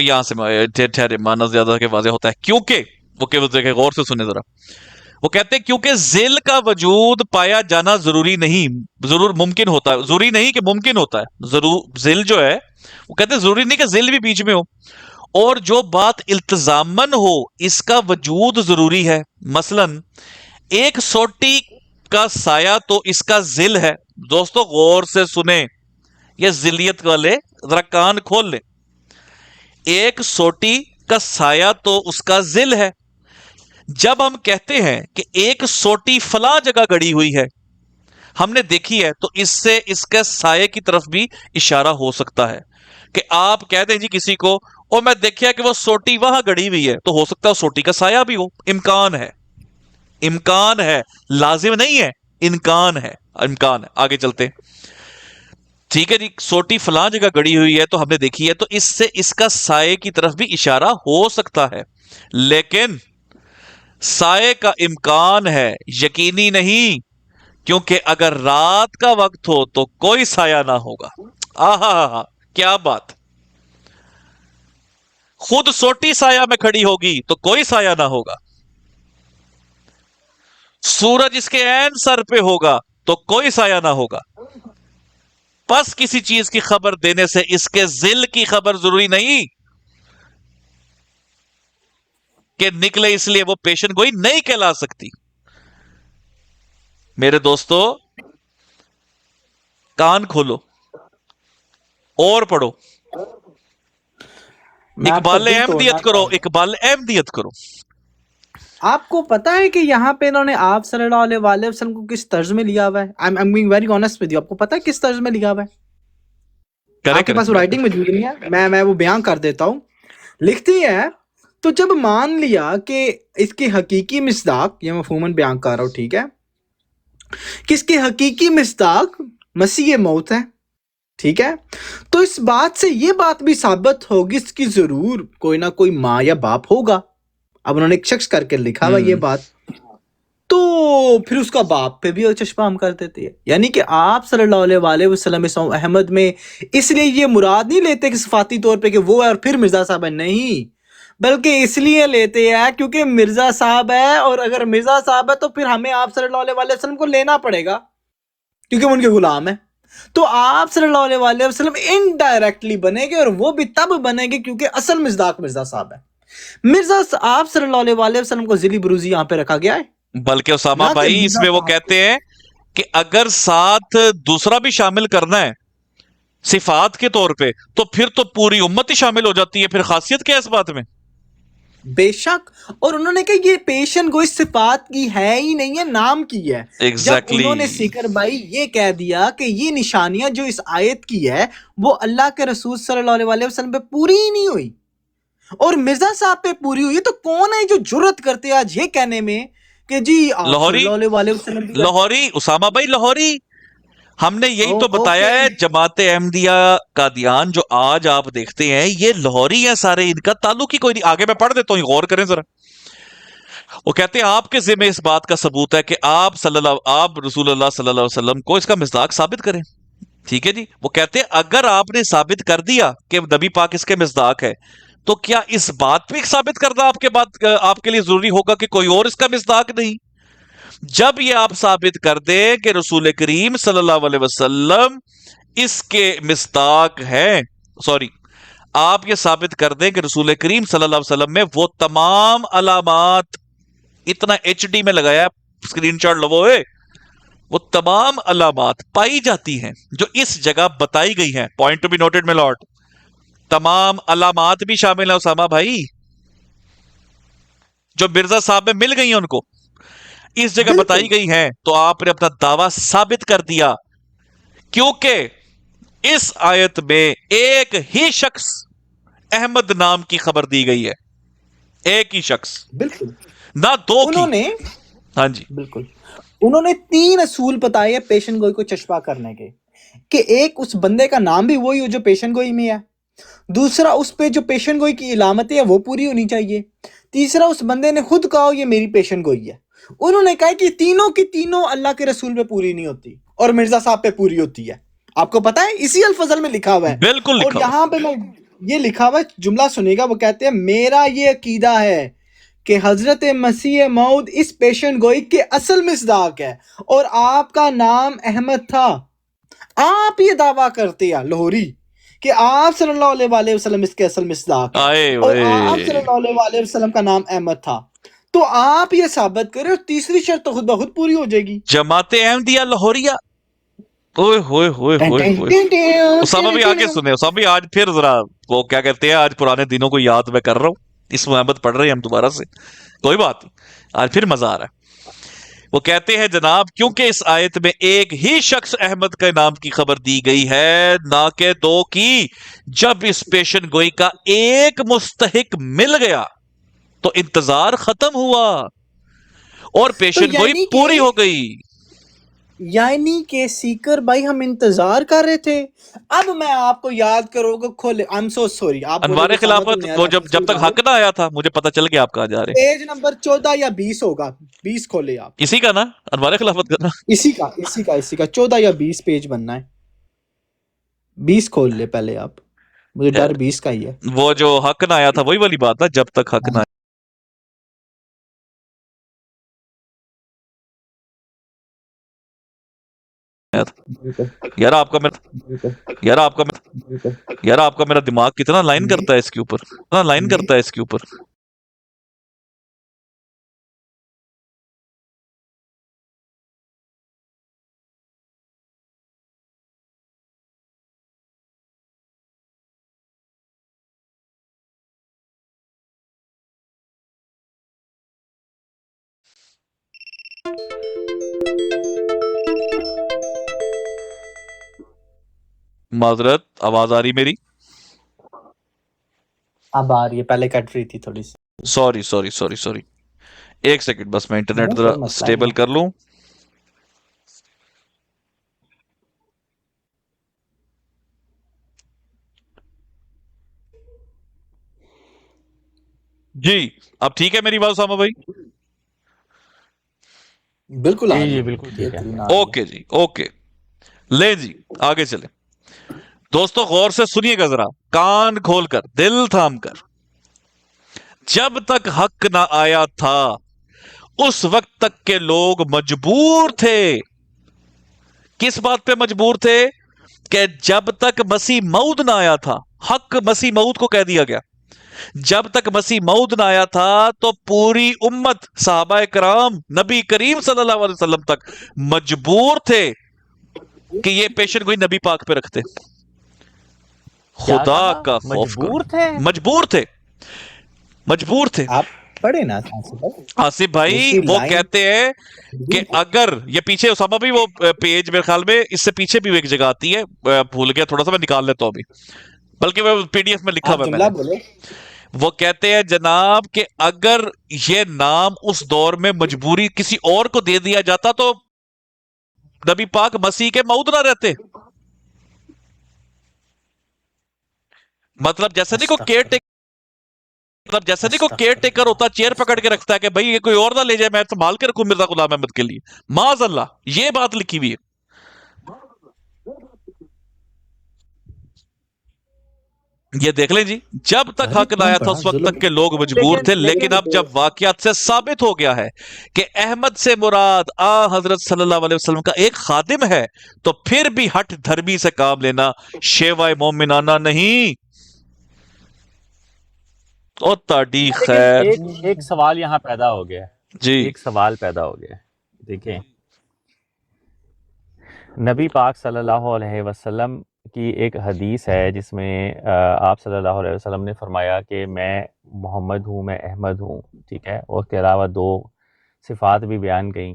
یہاں سے ٹھہرے معنی زیادہ کہ واضح ہوتا ہے، کیونکہ وہ کہ دیکھیں غور سے سنیں ذرا، وہ کہتے ہیں کیونکہ ذل کا وجود پایا جانا ضروری نہیں، ضرور ممکن ہوتا ہے، ضروری نہیں کہ ممکن ہوتا ہے، ضرور ذل جو ہے وہ کہتے ہیں ضروری نہیں کہ ذل بھی بیچ میں ہو، اور جو بات التزامن ہو اس کا وجود ضروری ہے، مثلا ایک سوٹی کا سایہ تو اس کا ذل ہے۔ دوستو غور سے سنیں، یہ ذلیت والے ذرا کان کھول لیں، ایک سوٹی کا سایہ تو اس کا ذل ہے۔ جب ہم کہتے ہیں کہ ایک سوٹی فلاں جگہ گڑی ہوئی ہے، ہم نے دیکھی ہے، تو اس سے اس کے سائے کی طرف بھی اشارہ ہو سکتا ہے کہ آپ کہہ دیں جی کسی کو، اور میں دیکھیا کہ وہ سوٹی وہاں گڑی ہوئی ہے، تو ہو سکتا ہے سوٹی کا سایہ بھی ہو، امکان ہے، امکان ہے، لازم نہیں ہے، امکان ہے، امکان ہے۔ آگے چلتے، ٹھیک ہے جی، سوٹی فلاں جگہ گڑی ہوئی ہے تو ہم نے دیکھی ہے، تو اس سے اس کا سائے کی طرف بھی اشارہ ہو سکتا ہے، لیکن سائے کا امکان ہے، یقینی نہیں، کیونکہ اگر رات کا وقت ہو تو کوئی سایہ نہ ہوگا۔ آہا، کیا بات، خود سوٹی سایہ میں کھڑی ہوگی تو کوئی سایہ نہ ہوگا، سورج اس کے عین سر پہ ہوگا تو کوئی سایہ نہ ہوگا، پس کسی چیز کی خبر دینے سے اس کے ذل کی خبر ضروری نہیں کہ نکلے، اس لیے وہ پیشن گوئی نہیں کہلا سکتی۔ میرے دوستو کان کھولو اور پڑھو، اقبال احمدیت کرو، اقبال احمدیت کرو۔ آپ کو پتا ہے کہ یہاں پہ انہوں نے آپ صلی اللہ علیہ وآلہ وسلم کو کس طرز میں لیا ہوا ہے؟ I'm being very honest with you، آپ کو پتا ہے کس طرز میں لیا ہوا ہے؟ آپ کے پاس رائٹنگ موجود نہیں ہے، میں وہ بیان کر دیتا ہوں۔ لکھتی ہے، تو جب مان لیا کہ اس کی حقیقی مصداق، یہ مفہوماً بیان کر رہا ہوں، ٹھیک ہے، کہ اس کی حقیقی مصداق مسیح موت ہے، ٹھیک ہے، تو اس بات سے یہ بات بھی ثابت ہوگی اس کی ضرور کوئی نہ کوئی ماں یا باپ ہوگا۔ اب انہوں نے ایک شخص کر کے لکھا ہوا یہ بات، تو پھر اس کا باپ پہ بھی چشمہ ہم کر دیتے ہیں، یعنی کہ آپ صلی اللہ علیہ وآلہ وسلم احمد میں اس لیے یہ مراد نہیں لیتے کہ صفاتی طور پہ کہ وہ ہے اور پھر مرزا صاحب ہے، نہیں، بلکہ اس لیے لیتے ہیں کیونکہ مرزا صاحب ہے، اور اگر مرزا صاحب ہے تو پھر ہمیں آپ صلی اللہ علیہ وآلہ وسلم کو لینا پڑے گا کیونکہ وہ ان کے غلام ہیں۔ تو آپ صلی اللہ علیہ وآلہ وسلم انڈائریکٹلی بنے گے، اور وہ بھی تب بنے گے کیونکہ اصل مصداق مرزا صاحب ہے۔ مرزا آپ صلی اللہ علیہ وآلہ وسلم کو ذیلی بروزی یہاں پہ رکھا گیا ہے، بلکہ اسامہ بھائی اس میں وہ کہتے ہیں کہ اگر ساتھ دوسرا بھی شامل کرنا ہے صفات کے طور پہ تو پھر تو پوری امت ہی شامل ہو جاتی ہے، پھر خاصیت کیا ہے اس بات میں؟ بے شک، اور انہوں نے کہا یہ پیشن گوئی صفات کی ہے ہی نہیں ہے، نام کی ہے۔ جب انہوں نے سکر بھائی یہ کہہ دیا کہ یہ نشانیاں جو اس آیت کی ہے وہ اللہ کے رسول صلی اللہ علیہ وسلم پہ پوری ہی نہیں ہوئی اور مرزا صاحب پہ پوری ہوئی، تو کون ہے جو جرت کرتے آج یہ کہنے میں کہ جی لاہوری اسامہ بھائی، لاہوری ہم نے یہی تو بتایا ہے، جماعت احمدیہ قادیان جو آج آپ دیکھتے ہیں یہ لاہوری ہیں سارے، ان کا تعلق ہی کوئی نہیں۔ آگے میں پڑھ دیتا ہوں، غور کریں ذرا۔ وہ کہتے ہیں آپ کے ذمہ اس بات کا ثبوت ہے کہ آپ رسول اللہ صلی اللہ علیہ وسلم کو اس کا مصداق ثابت کریں، ٹھیک ہے جی۔ وہ کہتے ہیں اگر آپ نے ثابت کر دیا کہ نبی پاک اس کے مصداق ہے تو کیا اس بات پہ ثابت کرنا آپ کے لیے ضروری ہوگا کہ کوئی اور اس کا مصداق نہیں؟ جب یہ آپ ثابت کر دیں کہ رسول کریم صلی اللہ علیہ وسلم اس کے مصداق ہیں، آپ یہ ثابت کر دیں کہ رسول کریم صلی اللہ علیہ وسلم میں وہ تمام علامات، اتنا ایچ ڈی میں لگایا اسکرین شاٹ لو، وہ تمام علامات پائی جاتی ہیں جو اس جگہ بتائی گئی ہیں، point to be noted mallard, تمام علامات بھی شامل ہیں اسامہ بھائی، جو مرزا صاحب میں مل گئی ہیں ان کو اس جگہ بتائی گئی ہیں، تو آپ نے اپنا دعویٰ ثابت کر دیا، کیونکہ اس آیت میں ایک ہی شخص احمد نام کی خبر دی گئی ہے، ایک ہی شخص، بالکل نہ دو کی۔ ہاں جی بالکل، انہوں نے 3 اصول بتائے ہیں پیشن گوئی کو چشمہ کرنے کے، کہ ایک اس بندے کا نام بھی وہی ہو جو پیشن گوئی میں ہے، دوسرا اس پہ جو پیشن گوئی کی علامتیں ہیں وہ پوری ہونی چاہیے، تیسرا اس بندے نے خود کہا یہ میری پیشن گوئی ہے۔ انہوں نے کہا کہ تینوں کی تینوں اللہ کے رسول پہ پوری نہیں ہوتی اور مرزا صاحب پہ پوری ہوتی ہے۔ آپ کو پتا ہے اسی الفضل میں لکھا ہوا ہے، بالکل، اور یہاں پہ یہ لکھا ہوا جملہ سنے گا، وہ کہتے ہیں میرا یہ عقیدہ ہے کہ حضرت مسیح موعود اس پیشن گوئی کے اصل مصداق ہے، اور آپ کا نام احمد تھا۔ آپ یہ دعویٰ کرتے ہیں لاہوری کہ آپ صلی اللہ علیہ وآلہ وسلم اس کے اصل مصداق ہے، اور آپ صلی اللہ علیہ وآلہ وسلم کا نام احمد تھا، تو آپ یہ ثابت کریں اور تیسری شرط تو خود بخود پوری ہو جائے گی۔ جماعت احمدیہ لاہوریہ، اوئے ہوئے ہوئے ہوئے ہوئے۔ اسامہ بھی آگے سنے، اسامہ بھی آج پھر ذرا وہ کیا کہتے ہیں، آج پرانے دنوں کو یاد میں کر رہا ہوں، اس محبت پڑھ رہے ہیں ہم دوبارہ سے، کوئی بات نہیں، آج پھر مزہ آ رہا ہے۔ وہ کہتے ہیں جناب کیونکہ اس آیت میں ایک ہی شخص احمد کے نام کی خبر دی گئی ہے، نہ کہ دو کی، جب اس پیشن گوئی کا ایک مستحق مل گیا تو انتظار ختم ہوا اور پیشن گوئی پوری ہو گئی۔ یعنی کہ سیکر بھائی ہم انتظار کر رہے تھے۔ اب میں آپ کو یاد کروں گا، کھولے I'm so sorry، انوار خلافت وہ جب تک حق نہ آیا تھا، مجھے پتا چل گیا آپ کہاں جا رہے ہیں۔ پیج نمبر 14 یا 20 ہوگا، 20 کھولے آپ، اسی کا نا انوار خلافت کا نا، اسی کا 14 یا 20 پیج بننا ہے، 20 کھول لے پہلے آپ، مجھے ڈر 20 کا ہی ہے۔ وہ جو حق نہ آیا تھا وہی والی بات نا، جب تک حق نہ یار آپ کا میرا دماغ کتنا لائن کرتا ہے اس کے اوپر، معذرت آواز آ رہی میری؟ اب آ رہی ہے، پہلے کٹ رہی تھی تھوڑی سی۔ سوری، ایک سیکنڈ بس میں انٹرنیٹ ذرا سٹیبل کر لوں۔ جی اب ٹھیک ہے میری بات اسامہ بھائی؟ بالکل جی بالکل ٹھیک ہے۔ اوکے جی، اوکے لے جی آگے چلیں۔ دوستو غور سے سنیے گا ذرا، کان کھول کر، دل تھام کر۔ جب تک حق نہ آیا تھا اس وقت تک کے لوگ مجبور تھے، کس بات پہ مجبور تھے؟ کہ جب تک مسیح موعود نہ آیا تھا، حق مسیح موعود کو کہہ دیا گیا، جب تک مسیح موعود نہ آیا تھا تو پوری امت، صحابہ کرام، نبی کریم صلی اللہ علیہ وسلم تک مجبور تھے کہ یہ پیشن گوئی نبی پاک پہ رکھتے۔ خدا کا خوف مجبور تھے۔ آپ پڑھے نا آصف بھائی، وہ کہتے ہیں کہ اگر یہ پیچھے اسامہ بھی، وہ پیج میرے خیال میں اس سے پیچھے بھی ایک جگہ آتی ہے، بھول گیا تھوڑا سا، میں نکال لیتا ہوں ابھی، بلکہ وہ پی ڈی ایف میں لکھا ہوا ہے۔ وہ کہتے ہیں جناب کہ اگر یہ نام اس دور میں مجبوری کسی اور کو دے دیا جاتا تو نبی پاک مسیح کے موعود نہ رہتے۔ مطلب جیسے نہیں کوئی کیئر ٹیکر ہوتا، چیئر پکڑ کے رکھتا ہے کہ بھائی یہ کوئی اور نہ لے جائے، میں سنبھال کے رکھوں مرزا غلام احمد کے لیے، معاذ اللہ، یہ بات لکھی ہوئی ہے۔ یہ دیکھ لیں جی، جب تک حق نہ آیا تھا اس وقت تک کے لوگ مجبور تھے، لیکن اب جب واقعات سے ثابت ہو گیا ہے کہ احمد سے مراد حضرت صلی اللہ علیہ وسلم کا ایک خادم ہے، تو پھر بھی ہٹ دھرمی سے کام لینا شیوہ مومنانہ نہیں۔ اور تاڑی خیر ایک سوال یہاں پیدا ہو گیا جی، ایک سوال پیدا ہو گیا۔ دیکھیں، نبی پاک صلی اللہ علیہ وسلم کی ایک حدیث ہے جس میں آپ صلی اللہ علیہ وسلم نے فرمایا کہ میں محمد ہوں، میں احمد ہوں، ٹھیک ہے، اور اس کے علاوہ 2 صفات بھی بیان گئیں۔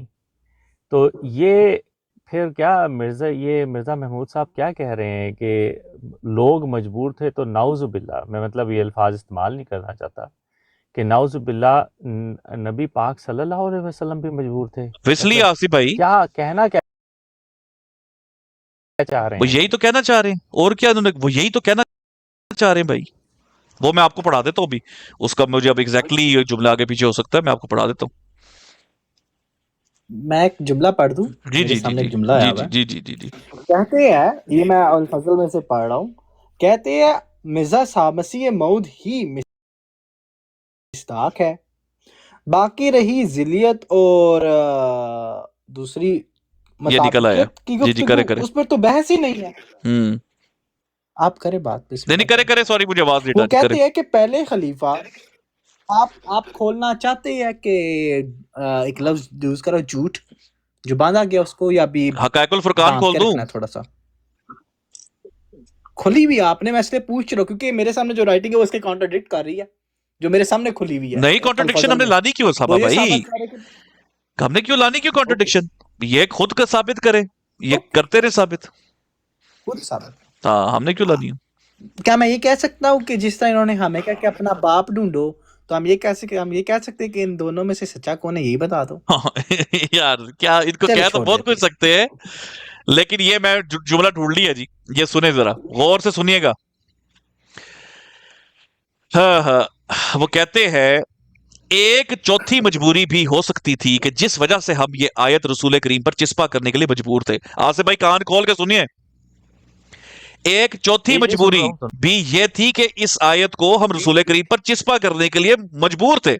تو یہ پھر کیا مرزا محمود صاحب کیا کہہ رہے ہیں کہ لوگ مجبور تھے؟ تو نعوذ باللہ، میں مطلب یہ الفاظ استعمال نہیں کرنا چاہتا کہ نعوذ باللہ نبی پاک صلی اللہ علیہ وسلم بھی مجبور تھے۔ اس لیے آصف بھائی کیا کہنا کیا چاہ رہے ہیں؟ وہ یہی تو کہنا چاہ رہے ہیں، اور کیا انہوں نے، وہ یہی تو کہنا چاہ رہے ہیں بھائی۔ وہ میں آپ کو پڑھا دیتا ہوں ابھی، اس کا مجھے اب ایگزیکٹلی جملہ آگے پیچھے ہو سکتا ہے، میں آپ کو پڑھا دیتا ہوں۔ میں ایک جملہ پڑھ دوں؟ جی میرے سامنے ایک جملہ آیا ہوا ہے۔ جی۔ کہتے ہیں، یہ میں الفضل میں سے پڑھ رہا ہوں، کہتے ہیں مرزا صاحب مسیح موعود ہی مصداق ہے، باقی رہی ذلیت اور دوسری یہ نکل آیا مطابقت کی جی کرے کرے اس پر تو بحث ہی نہیں ہے. آپ کرے بات نہیں کرے سوری مجھے آواز نہیں وہ آتی کہتے ہیں کہ پہلے خلیفہ آپ کھولنا چاہتے ہیں کہ ایک لفظ یوز کرو جھوٹ جو باندھا گیا اس کو، یا بھی حقائق الفرقان کھول دوں رکھنا تھوڑا سا کھلی ہوئی آپ نے، میں اس لیے پوچھ رہا ہوں کیونکہ میرے سامنے جو رائٹنگ ہے وہ اس کے کانٹرڈکٹ کر رہی ہے جو میرے سامنے کھلی ہوئی ہے. نہیں کانٹرڈکشن ہم نے لانی کیوں اسامہ بھائی، ہم نے کیوں لانی کیوں کانٹرڈکشن، یہ خود کا ثابت کرے، یہ کرتے رہے ثابت، ہاں ہم نے کیوں لانی ہے. کیا میں یہ کہہ سکتا ہوں کہ جس طرح انہوں نے ہمیں کہا کہ اپنا باپ ڈھونڈو، تو ہم یہ کہہ سکتے کہ ان دونوں میں سے سچا کون ہے یہی بتا دو. یار کیا ان کو کہہ تو بہت کچھ سکتے ہیں، لیکن یہ میں جملہ ڈھونڈ لیا جی، یہ سنیں ذرا غور سے سنیے گا. ہاں وہ کہتے ہیں ایک چوتھی مجبوری بھی ہو سکتی تھی کہ جس وجہ سے ہم یہ آیت رسول کریم پر چسپا کرنے کے لیے مجبور تھے. آصف بھائی کان کھول کے سنیے، ایک چوتھی مجبوری بھی یہ تھی کہ اس آیت کو ہم رسول کریم پر چسپا کرنے کے لیے مجبور تھے،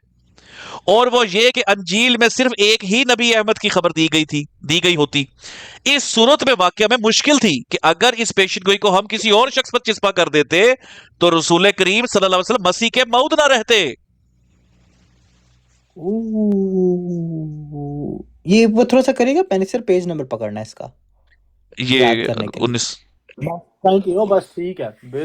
اور وہ یہ کہ انجیل میں صرف ایک ہی نبی احمد کی خبر دی گئی ہوتی. اس صورت میں واقعہ میں مشکل تھی کہ اگر اس پیشن گوئی کو ہم کسی اور شخص پر چسپا کر دیتے تو رسول کریم صلی اللہ علیہ وسلم مسیح کے موعود نہ رہتے. یہ وہ تھوڑا سا کرے گا، میں نے صرف پیج نمبر پکڑنا ہے اس کا، یہ 19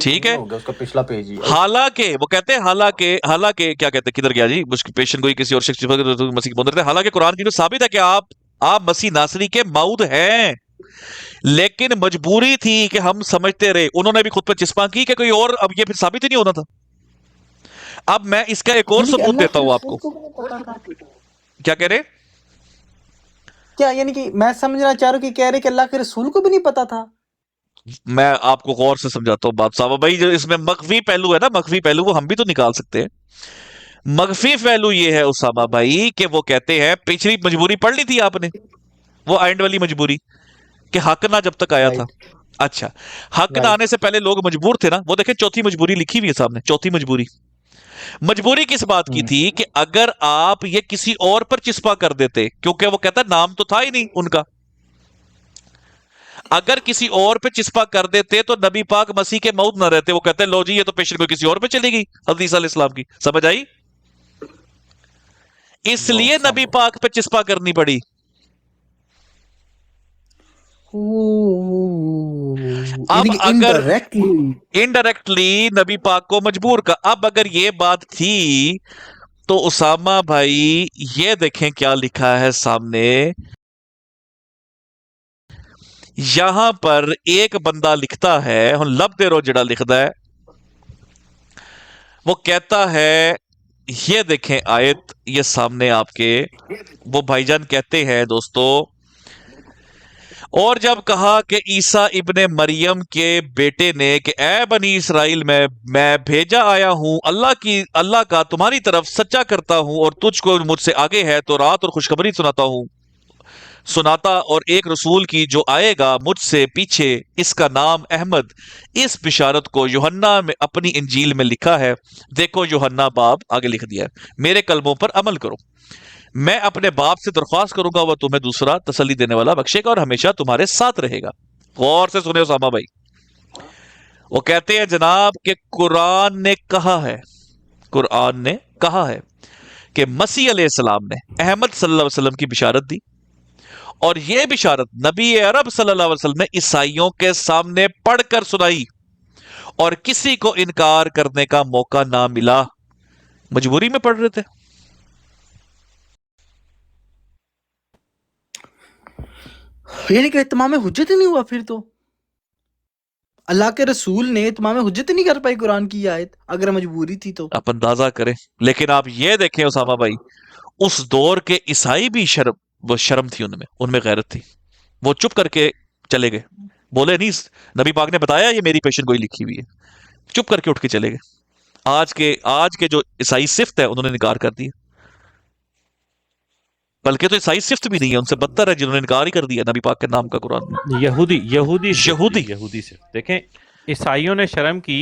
ٹھیک ہے. پچھلا پیج ہی حالانکہ وہ کہتے ہیں حالانکہ کیا کہتے ہیں، کدھر گیا جی، پیشن گوئی کسی اور شخص مسیح کی بول رہے، حالانکہ قرآن کی جو ثابت ہے کہ آپ مسیح ناصری کے موعود ہیں، لیکن مجبوری تھی کہ ہم سمجھتے رہے. انہوں نے بھی خود پر چسپاں کی کہ کوئی اور، اب یہ پھر ثابت ہی نہیں ہونا تھا. اب میں اس کا ایک اور ثبوت دیتا ہوں آپ کو. کیا کہہ رہے کیا، یعنی کہ میں سمجھنا چاہ رہا ہوں کہ کہہ رہے کہ اللہ کے رسول کو بھی نہیں پتا تھا. میں آپ کو غور سے سمجھاتا ہوں بات صاحب بھائی، جو اس میں مخفی پہلو ہے نا، مخفی پہلو وہ ہم بھی تو نکال سکتے ہیں. مخفی پہلو یہ ہے اسامہ بھائی کہ وہ کہتے ہیں پچھلی مجبوری پڑھ لی تھی آپ نے، وہ اینڈ والی مجبوری کہ حق نہ جب تک آیا تھا. اچھا حق نہ آنے سے پہلے لوگ مجبور تھے نا. وہ دیکھیں چوتھی مجبوری لکھی ہوئی ہے سامنے. چوتھی مجبوری کس بات کی تھی کہ اگر آپ یہ کسی اور پر چسپا کر دیتے، کیونکہ وہ کہتا ہے نام تو تھا ہی نہیں ان کا، اگر کسی اور پہ چسپا کر دیتے تو نبی پاک مسیح کے موعود نہ رہتے. وہ کہتے ہیں لو جی یہ تو پیشن کوئی کسی اور پہ چلے گی، حضرت عیسیٰ علیہ السلام کی. سمجھ آئی؟ اس لیے نبی پاک پہ چسپا کرنی پڑی. اب اگر انڈائریکٹلی نبی پاک کو مجبور کا، اب اگر یہ بات تھی تو اسامہ بھائی یہ دیکھیں کیا لکھا ہے سامنے. یہاں پر ایک بندہ لکھتا ہے، ہن لب دے رو جڑا لکھتا ہے، وہ کہتا ہے یہ دیکھیں آیت یہ سامنے آپ کے، وہ بھائی جان کہتے ہیں دوستو، اور جب کہا کہ عیسیٰ ابن مریم کے بیٹے نے کہ اے بنی اسرائیل میں بھیجا آیا ہوں اللہ کا تمہاری طرف سچا کرتا ہوں، اور تجھ کو مجھ سے آگے ہے تو رات اور خوشخبری سناتا اور ایک رسول کی جو آئے گا مجھ سے پیچھے، اس کا نام احمد. اس بشارت کو یوحنا میں اپنی انجیل میں لکھا ہے. دیکھو یوحنا باب آگے لکھ دیا ہے، میرے کلموں پر عمل کرو، میں اپنے باپ سے درخواست کروں گا، وہ تمہیں دوسرا تسلی دینے والا بخشے گا اور ہمیشہ تمہارے ساتھ رہے گا. غور سے سنے اسامہ بھائی، وہ کہتے ہیں جناب کہ قرآن نے کہا ہے کہ مسیح علیہ السلام نے احمد صلی اللہ علیہ وسلم کی بشارت دی، اور یہ بشارت نبی عرب صلی اللہ علیہ وسلم نے عیسائیوں کے سامنے پڑھ کر سنائی، اور کسی کو انکار کرنے کا موقع نہ ملا. مجبوری میں پڑھ رہے تھے. یعنی کہ اتمام حجت ہی نہیں ہوا، پھر تو اللہ کے رسول نے اتمام حجت نہیں کر پائی قرآن کی آیت، اگر مجبوری تھی تو. آپ اندازہ کریں. لیکن آپ یہ دیکھیں اسامہ بھائی، اس دور کے عیسائی بھی شرم تھی ان میں غیرت تھی. وہ چپ کر کے چلے گئے، بولے نہیں نبی پاک نے بتایا یہ میری پیشن گوئی لکھی ہوئی ہے، چپ کر کے اٹھ کے چلے گئے. آج کے جو عیسائی صفت ہے انہوں نے انکار کر دیا، بلکہ تو عیسائی صفت بھی نہیں ہے، ان سے بدتر ہے جنہوں نے انکار ہی کر دیا نبی پاک کے نام کا قرآن میں. یہودی صرف دیکھیں عیسائیوں نے شرم کی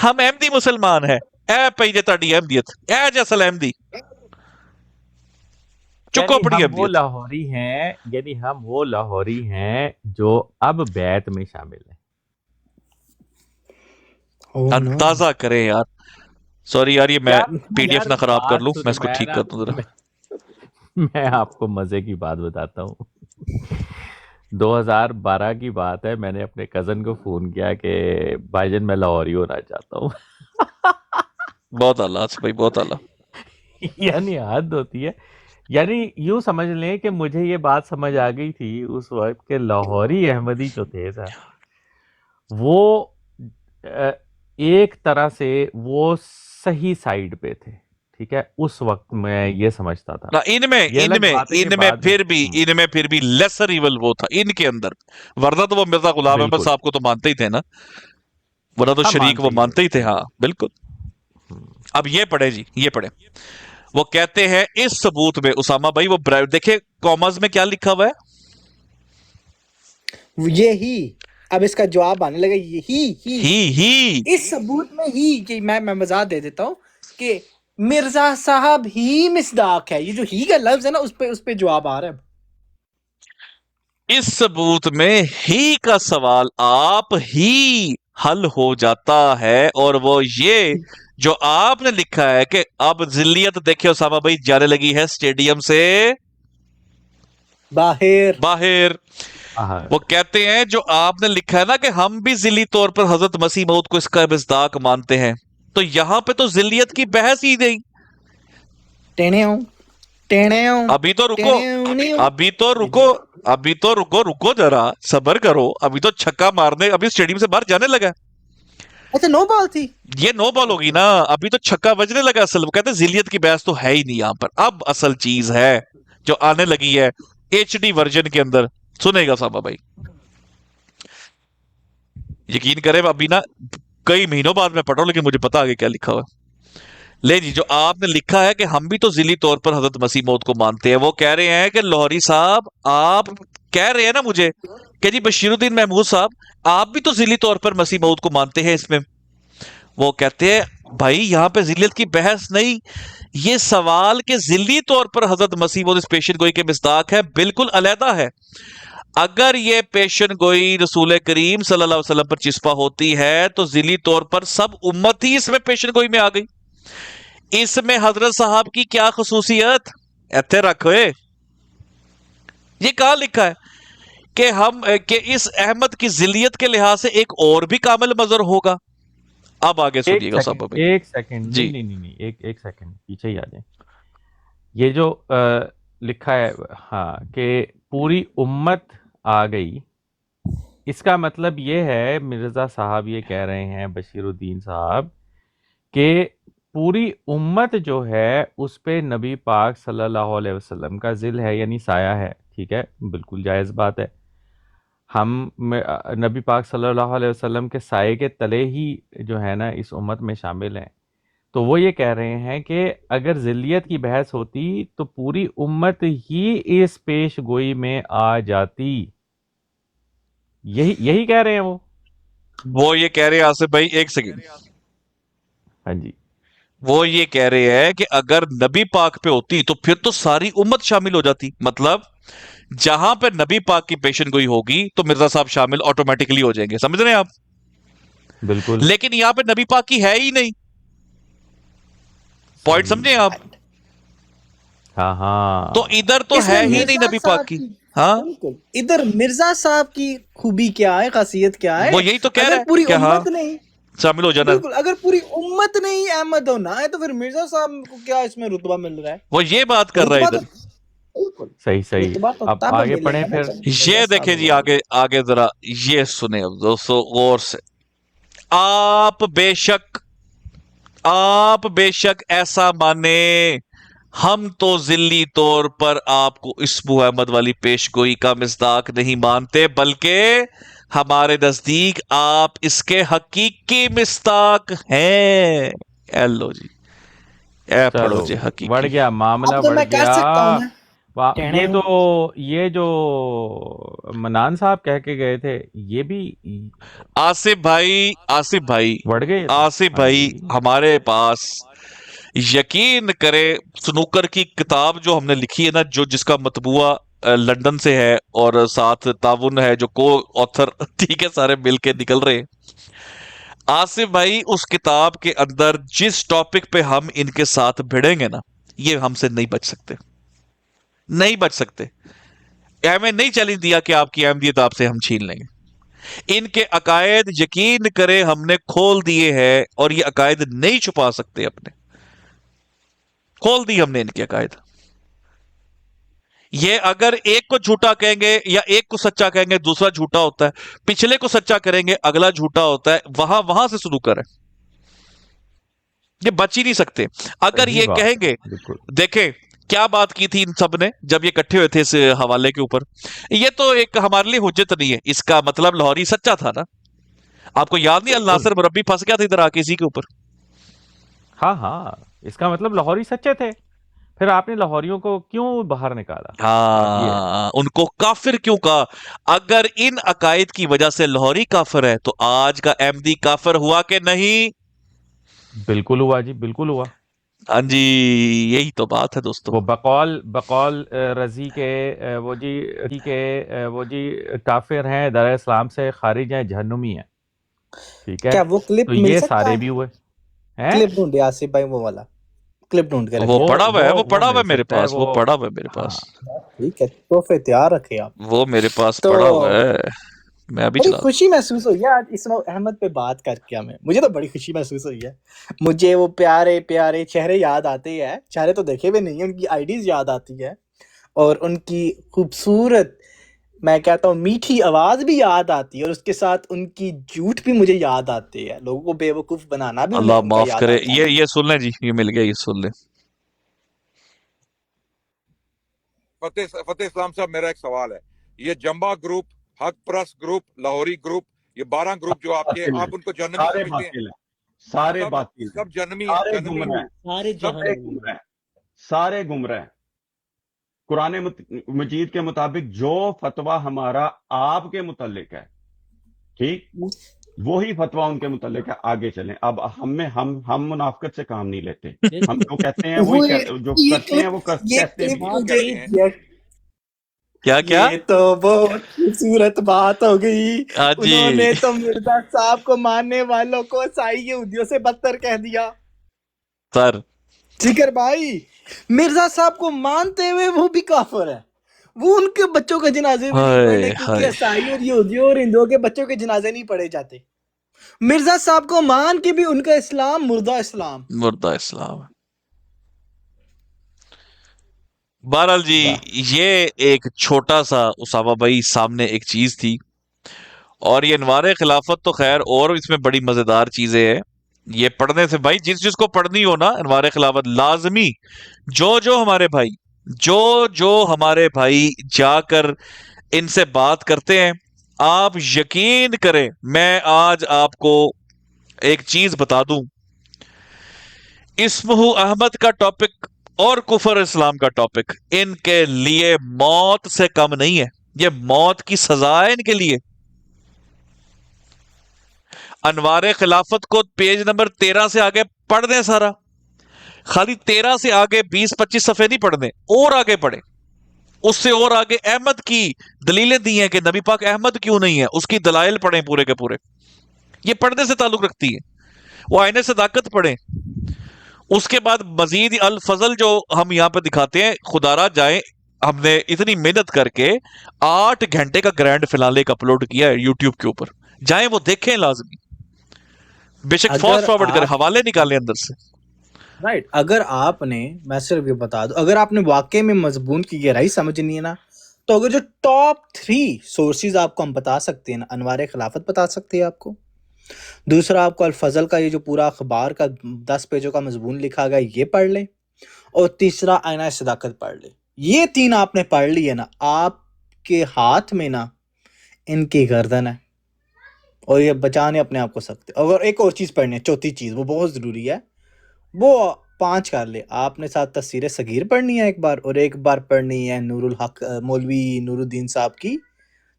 ہم احمدی مسلمان ہیں، اے پئی جے تہاڈی احمدیت، اے جے اصل احمدی چکو اپنی ہم وہ احمدیت۔ لاہوری ہیں، یعنی ہم وہ لاہوری ہیں جو اب بیعت میں شامل ہیں۔ اندازہ کریں یار، سوری یار، یہ میں پی ڈی ایف نہ خراب کر لوں، میں اس کو ٹھیک کر دوں ذرا۔ میں آپ کو مزے کی بات بتاتا ہوں، 2012 کی بات ہے، میں نے اپنے کزن کو فون کیا کہ بھائی جان میں لاہوری ہونا چاہتا ہوں۔ بہت اعلیٰ بھائی، بہت اعلیٰ۔ یعنی حد ہوتی ہے، یعنی یوں سمجھ لیں کہ مجھے یہ بات سمجھ آ گئی تھی اس وقت کہ لاہوری احمدی جو تھے وہ ایک طرح سے وہ صحیح سائیڈ پہ تھے، ٹھیک ہے، اس وقت میں یہ سمجھتا تھا۔ ان میں پھر بھی لیسر ایول وہ تھا ان کے اندر، ورنہ تو وہ مرزا غلام احمد صاحب کو تو مانتے ہی تھے نا، ورنہ تو شریک وہ مانتے ہی تھے۔ ہاں بالکل۔ اب یہ پڑھے جی، یہ پڑھے، وہ کہتے ہیں اس ثبوت میں اسامہ بھائی، وہ دیکھیں کامرز میں کیا لکھا ہوا ہے، یہی اب اس کا جواب آنے لگا، ہی اس ثبوت میں ہی کہ میں وضاحت دے دیتا ہوں کہ مرزا صاحب ہی مصداق ہے، یہ جو ہی کا لفظ ہے نا اس پہ جواب آ رہا ہے۔ اس ثبوت میں ہی کا سوال آپ ہی حل ہو جاتا ہے، اور وہ یہ جو آپ نے لکھا ہے کہ اب ذلیت دیکھیں اسامہ بھائی جانے لگی ہے اسٹیڈیم سے باہر۔ وہ کہتے ہیں جو آپ نے لکھا ہے نا کہ ہم بھی ذلی طور پر حضرت مسیح موعود کو اس کا مصداق مانتے ہیں، تو یہاں پہ تو ذلیت کی بحث ہی نہیں۔ ابھی تو رکو ذرا، صبر کرو، ابھی تو چھکا مارنے، ابھی اسٹیڈیم سے باہر جانے لگا۔ اچھا نو بال تھی، یہ نو بال ہوگی نا، ابھی تو چھکا بجنے لگا۔ اصل وہ کہتے ہیں ذلیت کی بحث تو ہے ہی نہیں یہاں پر، اب اصل چیز ہے جو آنے لگی ہے ایچ ڈی ورژن کے اندر، سنے گا صاحبہ بھائی، یقین کرے ابھی نا کئی مہینوں بعد میں پڑھ رہا ہوں لیکن مجھے پتا آگے کیا لکھا ہوا ہے۔ لے جی، جو آپ نے لکھا ہے کہ ہم بھی تو ذلی طور پر حضرت مسیح موعود کو مانتے ہیں، وہ کہہ رہے ہیں کہ لاہوری صاحب آپ کہہ رہے ہیں نا مجھے کہ جی بشیر الدین محمود صاحب آپ بھی تو ذلی طور پر مسیح موعود کو مانتے ہیں، اس میں وہ کہتے ہیں بھائی یہاں پہ ذلیت کی بحث نہیں، یہ سوال کہ ذلی طور پر حضرت مسیح موعود اس پیشن گوئی کے مصداق ہے بالکل علیحدہ ہے۔ اگر یہ پیشن گوئی رسول کریم صلی اللہ علیہ وسلم پر چسپا ہوتی ہے تو ذلی طور پر سب امت ہی اس میں پیشن گوئی میں آ گئی، اس میں حضرت صاحب کی کیا خصوصیت؟ ایتھے رکھوئے، یہ کہاں لکھا ہے کہ اس احمد کی ذلیت کے لحاظ سے ایک اور بھی کامل مظہر ہوگا؟ اب آگے سنیے گا صاحب۔ ایک سیکنڈ، جی نہیں، ایک سیکنڈ پیچھے ہی آ جائیں۔ یہ جو لکھا ہے ہاں کہ پوری امت آ گئی، اس کا مطلب یہ ہے مرزا صاحب یہ کہہ رہے ہیں، بشیر الدین صاحب، کہ پوری امت جو ہے اس پہ نبی پاک صلی اللہ علیہ وسلم کا ظل ہے، یعنی سایہ ہے، ٹھیک ہے، بالکل جائز بات ہے، ہم نبی پاک صلی اللہ علیہ وسلم کے سائے کے تلے ہی جو ہے نا اس امت میں شامل ہیں۔ تو وہ یہ کہہ رہے ہیں کہ اگر ذلیت کی بحث ہوتی تو پوری امت ہی اس پیش گوئی میں آ جاتی، یہی کہہ رہے ہیں وہ یہ کہہ رہے ہیں آصف بھائی، ایک سیکنڈ، ہاں جی، وہ یہ کہہ رہے ہیں کہ اگر نبی پاک پہ ہوتی تو پھر تو ساری امت شامل ہو جاتی، مطلب جہاں پہ نبی پاک کی پیشن گوئی ہوگی تو مرزا صاحب شامل آٹومیٹکلی ہو جائیں گے، سمجھ رہے ہیں آپ؟ بالکل، لیکن یہاں پہ نبی پاک کی ہے ہی نہیں، پوائنٹ سمجھیں آپ؟ ہاں تو ادھر تو ہے ہی نہیں نبی پاک کی، ہاں ادھر مرزا صاحب کی خوبی کیا ہے، خاصیت کیا ہے؟ وہ یہی تو کہہ رہا ہے پوری کہ ہاں امت نہیں شامل ہو جانا، بالکل، اگر پوری امت نہیں احمد ہونا ہے تو پھر مرزا صاحب کو کیا اس میں رتبہ مل رہا ہے؟ وہ یہ بات کر رہا ہے ادھر۔ صحیح، اب آگے پڑھیں پھر۔ یہ دیکھیں جی، آگے ذرا یہ سنیں اب دوستو غور سے، آپ بے شک ایسا مانے، ہم تو ذلی طور پر آپ کو اسمو احمد والی پیش گوئی کا مصداق نہیں مانتے، بلکہ ہمارے نزدیک آپ اس کے حقیقی مصداق ہیں۔ ایلو جی، اے پڑھو جی، حقیقی بڑھ گیا معاملہ، اب تو بڑھ میں کر سکتا ہوں گیا، نا، یہ جو منان صاحب کہہ کے گئے تھے یہ بھی آصف بھائی بڑھ گئے. آصف بھائی ہمارے پاس یقین کرے سنوکر کی کتاب جو ہم نے لکھی ہے نا، جس کا مطبوعہ لندن سے ہے اور ساتھ تعاون ہے جو کو آتھر ٹھیک ہے سارے مل کے نکل رہے. آصف بھائی اس کتاب کے اندر جس ٹاپک پہ ہم ان کے ساتھ بھڑیں گے نا، یہ ہم سے نہیں بچ سکتے. ہمیں نہیں چیلنج دیا کہ آپ کی احمدیت آپ سے ہم چھین لیں گے. ان کے عقائد یقین کرے ہم نے کھول دیے ہیں، اور یہ عقائد نہیں چھپا سکتے اپنے. کھول دی ہم نے ان کے عقائد. یہ اگر ایک کو جھوٹا کہیں گے یا ایک کو سچا کہیں گے دوسرا جھوٹا ہوتا ہے، پچھلے کو سچا کریں گے اگلا جھوٹا ہوتا ہے. وہاں سے سلوک کریں، یہ بچ ہی نہیں سکتے. اگر یہ کہیں گے دیکھیں کیا بات کی تھی ان سب نے جب یہ اکٹھے ہوئے تھے اس حوالے کے اوپر، یہ تو ایک ہمارے لیے حجت نہیں ہے. اس کا مطلب لاہوری سچا تھا نا. آپ کو یاد نہیں الناصر مربی پھنس گیا تھا ادھر آ کے اسی کے اوپر. ہاں اس کا مطلب لاہوری سچے تھے، پھر آپ نے لاہوریوں کو کیوں باہر نکالا؟ ہاں ان کو کافر کیوں کہا؟ اگر ان عقائد کی وجہ سے لاہوری کافر ہے تو آج کا احمدی کافر ہوا کہ نہیں؟ بالکل ہوا جی، بالکل ہوا. ہاں جی یہی تو بات ہے دوستو. وہ بقول رضی کے وہ جی کافر ہیں، در اسلام سے خارج ہیں، جہنمی ہیں. ٹھیک ہے، کیا وہ کلپ تو مل یہ سکتا سارے ہے؟ بھی ہوئے. کلپ ڈھونڈے آصف بھائی، وہ والا کلپ ڈھونڈ کے وہ رکھیں. پڑا ہوا ہے، وہ پڑا ہوا ہے مل میرے سکتا ہے، پاس، وہ پڑا ہوا ہے میرے پاس. ٹھیک ہے، تحفے تیار رکھے آپ. وہ میرے پاس تو پڑا ہوا ہے، میں ابھی بڑی چلا. خوشی محسوس ہوئی ہے آج اسماعیل احمد پہ بات کر کے. مجھے تو بڑی خوشی محسوس ہوئی ہے. مجھے وہ پیارے پیارے چہرے یاد آتے ہیں، چہرے تو دیکھے ہوئے نہیں ہیں، ان کی آئیڈیز یاد آتی ہے، اور ان کی خوبصورت میں کہتا ہوں میٹھی آواز بھی یاد آتی ہے، اور اس کے ساتھ ان کی جھوٹ بھی مجھے یاد آتے ہیں. لوگوں کو بے وقوف بنانا بھی اللہ ان کا معاف یاد کرے. آتا ہے. یہ سن لیں جی، یہ مل گیا، یہ سن لیں. فتح اسلام صاحب میرا ایک سوال ہے، یہ جمبا گروپ، حق پرست گروپ، لاہوری گروپ، یہ 12 گروپ جو آپ کے، آپ ان کو جہنمی سمجھتے ہیں؟ سارے باطل ہیں، سب جہنمی سارے گمراہ. قرآن مجید کے مطابق جو فتویٰ ہمارا آپ کے متعلق ہے، ٹھیک، وہی فتویٰ ان کے متعلق ہے. آگے چلیں. اب ہم منافقت سے کام نہیں لیتے. ہم جو کہتے ہیں وہی جو کرتے ہیں وہ کہتے ہیں. کیا یہ تو بہت خوبصورت بات ہو گئی. ہاں جی. انہوں نے تو مرزا صاحب کو ماننے والوں کو عیسائی یہودیوں سے بدتر کہہ دیا. سر ذکر بھائی، مرزا صاحب کو مانتے ہوئے وہ بھی کافر ہے. وہ ان کے بچوں کے جنازے بھی نہیں پڑھنے، کیونکہ عیسائی اور یہودیوں اور ہندوؤں کے بچوں کے جنازے نہیں پڑھے جاتے. مرزا صاحب کو مان کے بھی ان کا اسلام مردہ اسلام. بہرحال جی، یہ ایک چھوٹا سا اسامہ بھائی سامنے ایک چیز تھی، اور یہ انوار خلافت تو خیر اور اس میں بڑی مزیدار چیزیں ہیں. یہ پڑھنے سے بھائی جس کو پڑھنی ہو نا انوار خلافت لازمی، جو ہمارے بھائی جا کر ان سے بات کرتے ہیں، آپ یقین کریں میں آج آپ کو ایک چیز بتا دوں، اسمہ احمد کا ٹاپک اور کفر اسلام کا ٹاپک ان کے لیے موت سے کم نہیں ہے. یہ موت کی سزا ہے ان کے لیے. انوار خلافت کو پیج نمبر 13 سے آگے پڑھ دیں سارا، خالی 13 سے آگے 20-25 صفحے نہیں پڑھنے، اور آگے پڑھیں. اس سے اور آگے احمد کی دلیلیں دی ہیں کہ نبی پاک احمد کیوں نہیں ہے، اس کی دلائل پڑھیں پورے کے پورے. یہ پڑھنے سے تعلق رکھتی ہے. وہ آئین صداقت پڑھیں. اس کے بعد مزید الفضل جو ہم یہاں پہ دکھاتے ہیں، خدا را جائیں، ہم نے اتنی محنت کر کے 8 گھنٹے کا گرینڈ فنالے کا اپلوڈ کیا ہے یوٹیوب کے اوپر، جائیں وہ دیکھیں لازمی. بے شک فاسٹ فارورڈ کریں، حوالے نکالیں اندر سے. رائٹ. اگر آپ نے، میں صرف یہ بتا دوں، اگر آپ نے واقعے میں مضمون کی گہرائی سمجھنی ہے نا، تو اگر جو ٹاپ 3 سورسز آپ کو ہم بتا سکتے ہیں نا، انوار خلافت بتا سکتے ہیں آپ کو، دوسرا آپ کو الفضل کا یہ جو پورا اخبار کا 10 پیجوں کا مضمون لکھا گیا یہ پڑھ لیں، اور تیسرا آئینہ صداقت پڑھ لیں. یہ 3 آپ نے پڑھ لی ہے نا، آپ کے ہاتھ میں نا ان کی گردن ہے، اور یہ بچانے اپنے آپ کو سکتے. اور ایک اور چیز پڑھنے، چوتھی چیز وہ بہت ضروری ہے، وہ 5 کر لے. آپ نے ساتھ تفسیر صغیر پڑھنی ہے ایک بار، اور ایک بار پڑھنی ہے نور الحق مولوی نور الدین صاحب کی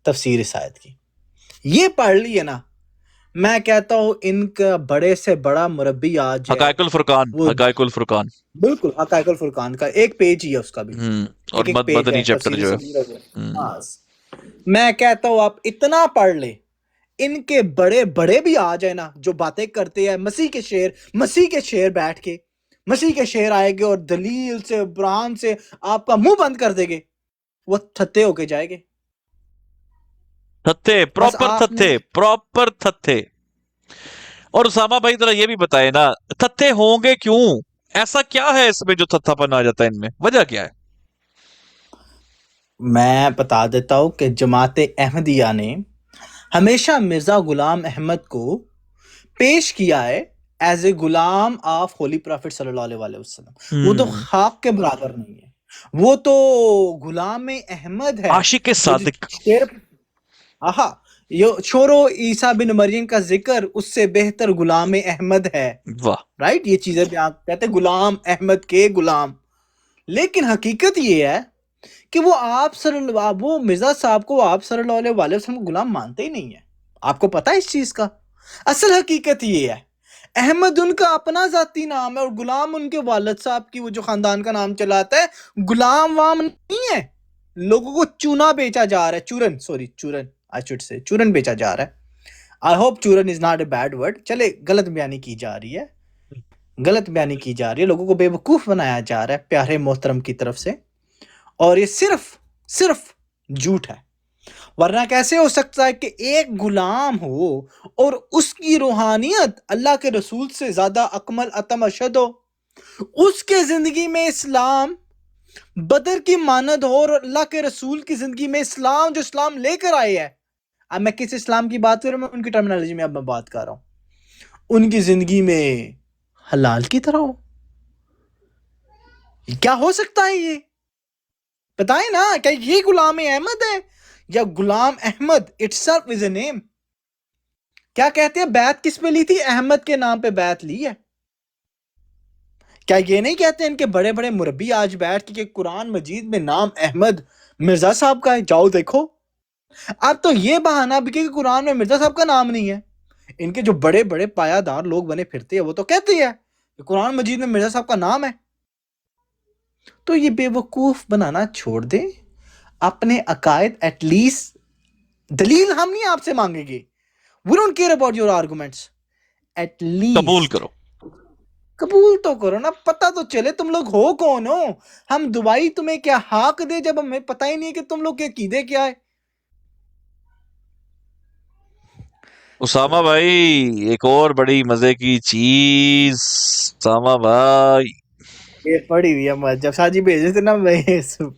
تفسیر سعید کی. یہ پڑھ لی ہے نا، میں کہتا ہوں ان کا بڑے سے بڑا مربی آج ہے حقائق الفرقان، حقائق الفرقان، بالکل حقائق الفرقان کا ایک پیج ہی ہے اس کا بھی، اور ایک پیج مدنی ہے چیپٹر تفسیر جو صغیر ہے. ہاں. میں کہتا ہوں آپ اتنا پڑھ لے، ان کے بڑے بڑے بھی آ جائے نا جو باتیں کرتے ہیں مسیح کے شعر بیٹھ کے مسیح کے شعر آئے گے اور دلیل سے برہان سے آپ کا منہ بند کر دے گے، وہ تھتے ہو کے جائے گے. تھتے، پراپر تھتے. اور اسامہ بھائی ذرا یہ بھی بتائے نا، تھتے ہوں گے کیوں؟ ایسا کیا ہے اس میں جو تھتھا پن آ جاتا ہے ان میں؟ وجہ کیا ہے؟ میں بتا دیتا ہوں کہ جماعت احمدیہ نے ہمیشہ مرزا غلام احمد کو پیش کیا ہے as a Ghulam of holy profit صلی اللہ علیہ وسلم. وہ تو خاک کے برابر نہیں ہے، وہ تو غلام احمد ہے، عاشق صادق. چھوڑو عیسیٰ بن مریم کا ذکر، اس سے بہتر غلام احمد ہے. واہ، رائٹ، یہ چیزیں بھی آپ کہتے ہیں غلام احمد کے غلام. لیکن حقیقت یہ ہے کہ وہ وہ مرزا صاحب کو آپ صلی اللہ علیہ وسلم کو غلام مانتے ہی نہیں ہیں. آپ کو پتا ہے اس چیز کا؟ اصل حقیقت یہ ہے، احمد ان کا اپنا ذاتی نام ہے اور غلام ان کے والد صاحب کی، وہ جو خاندان کا نام چلاتا ہے، غلام وام نہیں ہے. لوگوں کو چونا بیچا جا رہا ہے، چورن بیچا جا رہا ہے. I hope چورن is not a bad word. چلے، غلط بیانی کی جا رہی ہے، لوگوں کو بے وقوف بنایا جا رہا ہے پیارے محترم کی طرف سے، اور یہ صرف جھوٹ ہے. ورنہ کیسے ہو سکتا ہے کہ ایک غلام ہو اور اس کی روحانیت اللہ کے رسول سے زیادہ اکمل اتم اشد ہو، اس کے زندگی میں اسلام بدر کی مانند ہو، اور اللہ کے رسول کی زندگی میں اسلام جو اسلام لے کر آئے ہیں. اب میں کس اسلام کی بات کر رہا ہوں؟ میں ان کی ٹرمینالوجی میں اب میں بات کر رہا ہوں. ان کی زندگی میں حلال کی طرح ہو. کیا ہو سکتا ہے یہ؟ بتائیں نا، کیا یہ غلام احمد ہے یا Ghulam Ahmad itself is a name؟ کیا کہتے ہیں بیعت کس پہ لی تھی؟ احمد کے نام پہ بیعت لی ہے. کیا یہ نہیں کہتے ان کے بڑے بڑے مربی آج بیٹھ کے کہ قرآن مجید میں نام احمد مرزا صاحب کا ہے؟ جاؤ دیکھو. اب تو یہ بہانہ بھی کہ قرآن میں مرزا صاحب کا نام نہیں ہے. ان کے جو بڑے بڑے پایہ لوگ بنے پھرتے ہیں وہ تو کہتے ہیں کہ قرآن مجید میں مرزا صاحب کا نام ہے. تو یہ بے وقوف بنانا چھوڑ دیں. اپنے عقائد ایٹ لیسٹ دلیل ہم نہیں آپ سے مانگیں گے. We don't care about your arguments. At least قبول تو کرو نا، پتہ تو چلے تم لوگ ہو کون ہو. ہم دعائی تمہیں کیا حق دے جب ہمیں پتہ ہی نہیں ہے کہ تم لوگ کے عقیدے کیا ہے. اسامہ بھائی ایک اور بڑی مزے کی چیز، اسامہ بھائی یہ پڑھی ہوئی ہے، جب شاہ جی بھیجے تھے نا میں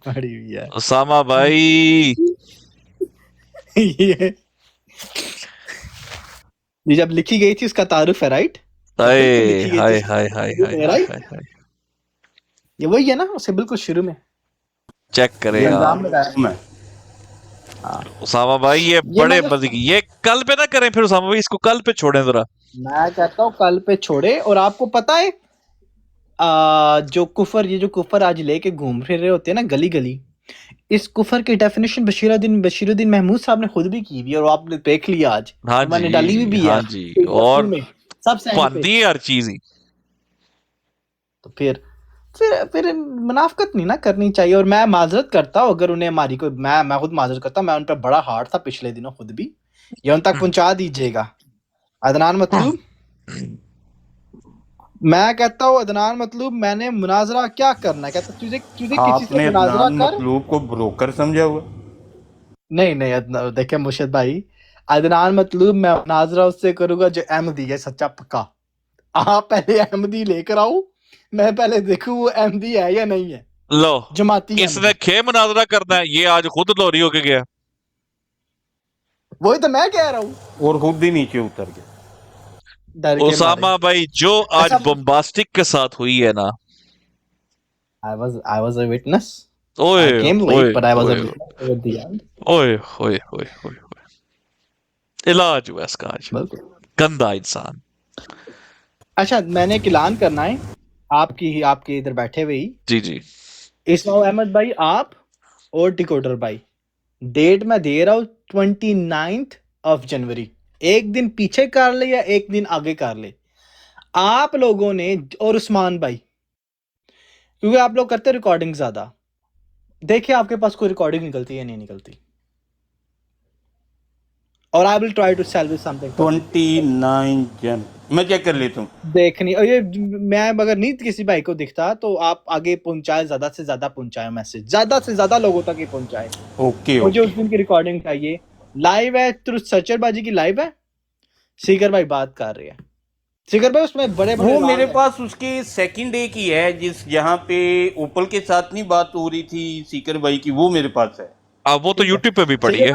پڑھی ہوئی ہے. اسامہ بھائی یہ جب لکھی گئی تھی اس کا تعارف ہے، رائٹ؟ یہ وہی ہے نا، اسے بالکل شروع میں چیک کرے اسامہ بھائی. یہ بڑے مزے کی، یہ کل پہ نہ کریں پھر اسامہ بھائی، اس کو کل پہ چھوڑیں ذرا. میں کہتا ہوں کل پہ چھوڑے. اور آپ کو پتا ہے جو کفر آج لے کے گھوم پھر رہے ہوتے ہیں نا گلی گلی، اس کفر کی ڈیفینیشن بشیر الدین محمود صاحب نے خود بھی کی ہوئی، اور آپ نے دیکھ لیا آج میں نے ڈالی ہوئی بھی ہے، اور سب سے پاندی ہر چیز ہی. تو پھر منافقت نہیں نا کرنی چاہیے. اور میں معذرت کرتا ہوں اگر انہیں ہماری کوئی، میں خود معذرت کرتا ہوں، میں ان پہ بڑا ہارڈ تھا پچھلے دنوں خود بھی. یہ ان تک پہنچا دیجیے گا. عدنان مطلوب، میں کہتا ہوں عدنان مطلوب میں نے مناظرہ کیا کرنا ہے، کہتا تجھے کسی سے مناظرہ کر. مطلوب کو بروکر سمجھا ہوا؟ نہیں دیکھیں مرشد بھائی، عدنان مطلوب میں مناظرہ اس سے کروں گا جو احمدی ہے سچا پکا. آپ پہلے احمدی لے کر آؤ، میں پہلے دیکھوں وہ احمدی ہے یا نہیں ہے. لو جماعتی کس نے کھے مناظرہ کرنا ہے؟ یہ آج خود لوری ہو کے گیا. وہی تو میں کہہ رہا ہوں، اور خود ہی نیچے اتر گیا. اسامہ بھائی جو آج بمباسٹک کے ساتھ ہوئی ہے نا، I was a witness. اوئے I came late, but I was a witness at the end. اوئے علاج ہوا اس کا آج. گندا انسان. اچھا میں نے ایک اعلان کرنا ہے. آپ کے ادھر بیٹھے ہوئے ہی جی جی اسماعیل احمد بھائی آپ اور ڈیکوڈر بھائی ڈیٹ میں دے رہا ہوں 29th of January. ایک دن پیچھے کر لے یا ایک دن آگے کر لے آپ لوگوں نے, اور عثمان بھائی کیونکہ آپ لوگ کرتے ریکارڈنگ زیادہ, دیکھیں آپ کے پاس کوئی ریکارڈنگ نکلتی ہے نہیں نکلتی, اور I will try to salvage something. 29 جن میں چیک کر لیتا ہوں دیکھنی, اور یہ میں اگر نہیں کسی بھائی کو دکھتا تو آپ آگے پہنچائے, زیادہ سے زیادہ پہنچائے میسج, زیادہ سے زیادہ لوگوں تک ہی پہنچائے. اوکے مجھے اس دن کی ریکارڈنگ چاہیے. لائیو ہے تو سچر باجی کی لائیو ہے, سیگر بھائی بات کر رہے ہیں. سیگر بھائی اس میں بڑے وہ میرے پاس اس کے سیکنڈ ڈے کی ہے جس جہاں پہ اوپل کے ساتھ نہیں بات ہو رہی تھی سیکر بھائی کی, وہ میرے پاس ہے. وہ تو یوٹیوب پہ بھی پڑی ہے.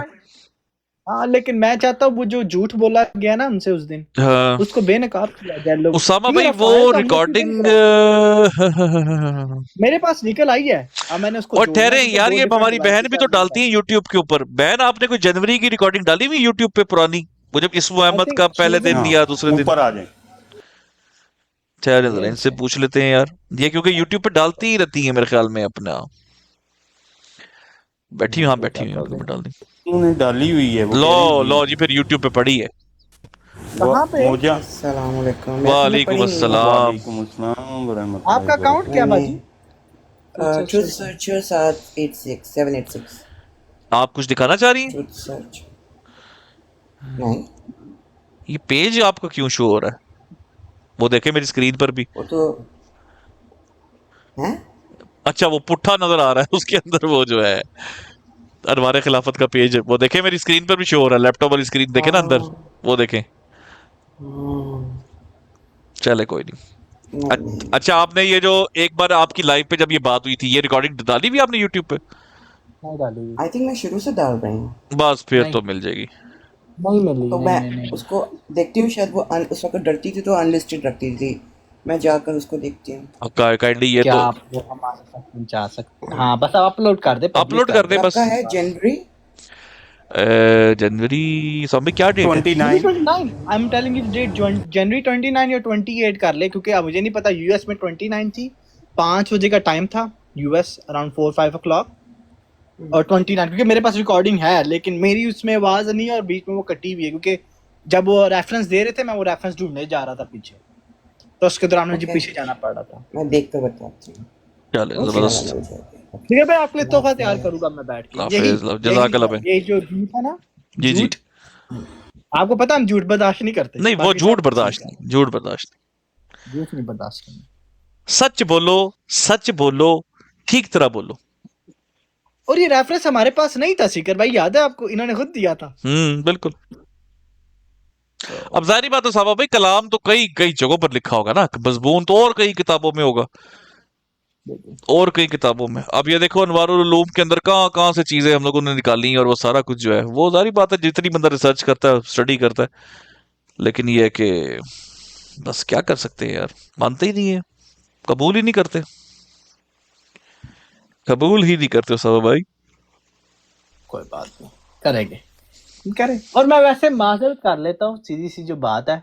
ہاں لیکن میں چاہتا ہوں وہ جو جھوٹ بولا گیا نا ان سے اس دن, اس کو بے نقاب کیا جائے. لوگ اسامہ بھائی وہ ریکارڈنگ میرے پاس نکل آئی ہے, میں نے اس کو اور ٹھہرے یار, یہ ہماری بہن بھی تو ڈالتی ہیں یوٹیوب کے اوپر. بہن آپ نے کوئی جنوری کی ریکارڈنگ ڈالی ہوئی یوٹیوب پہ پرانی, وہ جب اسمو احمد کا پہلے دن دیا دوسرے دن اوپر آ جائیں. ٹھہرے ذرا ان سے پوچھ لیتے ہیں یار, یہ کیونکہ یوٹیوب پہ ڈالتی ہی رہتی ہیں میرے خیال میں اپنا. بیٹھی ہاں بیٹھی ہوئی ڈال دی, ڈالی ہوئی ہے. لو جی پھر یوٹیوب پہ پڑی ہے. السلام علیکم. وعلیکم السلام. وعلیکم السلام ورحمۃ اللہ. آپ کا اکاؤنٹ کیا باجی؟ Truth searcher 786. آپ کچھ دکھانا چاہ رہی ہیں؟ نہیں, یہ پیج آپ کا کیوں شو ہو رہا ہے؟ وہ دیکھیں میری اسکرین پر بھی. وہ تو اچھا وہ پٹھا نظر آ رہا ہے اس کے اندر, وہ جو ہے انوار خلافت کا پیج, وہ دیکھیں میری اسکرین پر بھی شو ہو رہا ہے. لیپ ٹاپ والی اسکرین دیکھیں نا اندر, وہ دیکھیں. چلے کوئی نہیں. اچھا آپ نے یہ جو ایک بار آپ کی لائیو پہ جب یہ بات ہوئی تھی, یہ ریکارڈنگ ڈالی بھی آپ نے یوٹیوب پہ؟ آئی تھنک میں شروع سے ڈال رہی ہوں. بس پھر تو مل جائے گی. تو میں اس کو دیکھتی ہوں, شاید وہ اس وقت ڈرتی تھی تو ان لسٹڈ رکھتی تھی, میں جا کر اس کو دیکھتی ہوں. کائنڈلی یہ تو آپ وہ ہمارے تک پہنچا سکتے. ہاں بس آپ اپلوڈ کر دیں, اپلوڈ کر دیں بس. ہے جنوری سامنے کیا ڈیٹ ہے؟ 29. I am telling you date January 29 یا 28 کر لے, کیونکہ مجھے نہیں پتا یو ایس میں 29 تھی, 5 بجے کا ٹائم تھا یو ایس, اراؤنڈ 4-5 o'clock, اور 29 کیونکہ میرے پاس ریکارڈنگ ہے لیکن میری اس میں آواز نہیں ہے اور بیچ میں وہ کٹی ہوئی ہے, کیونکہ جب وہ ریفرنس دے رہے تھے میں وہ ریفرنس ڈھونڈنے جا رہا تھا پیچھے, تو اس کے دوران مجھے پیچھے جانا پڑ رہا تھا. میں دیکھ کر بتاتی ہوں. چلے زبردست. ٹھیک ہے بھائی, آپ کے لیے تحفہ تیار کروں گا میں بیٹھ کے. جزاک اللہ بھائی. یہ جو جھوٹ ہے نا, جی جی, آپ کو پتا ہم جھوٹ برداشت نہیں کرتے. نہیں وہ جھوٹ برداشت نہیں, جھوٹ برداشت نہیں برداشت کرنا. سچ بولو, سچ بولو, ٹھیک طرح بولو. اور یہ ریفرنس ہمارے پاس نہیں تھا سیکر بھائی, یاد ہے آپ کو, انہوں نے خود دیا تھا. بالکل. اب ظاہری بات ہے صاحب بھائی, کلام تو کئی جگہوں پر لکھا ہوگا نا, مضمون تو اور کئی کتابوں میں ہوگا, اور کئی کتابوں میں. اب یہ دیکھو انوار العلوم کے اندر کہاں سے چیزیں ہم لوگوں نے نکالی ہیں, اور وہ سارا کچھ جو ہے وہ ظاہری بات ہے جتنی بندہ ریسرچ کرتا ہے, اسٹڈی کرتا ہے, لیکن یہ ہے کہ بس کیا کر سکتے ہیں یار, مانتے ہی نہیں ہے, قبول ہی نہیں کرتے, قبول ہی نہیں کرتے صاحب بھائی. کوئی بات نہیں, کریں گے کریں. اور میں ویسے معذرت کر لیتا ہوں, سیدھی سی جو بات ہے,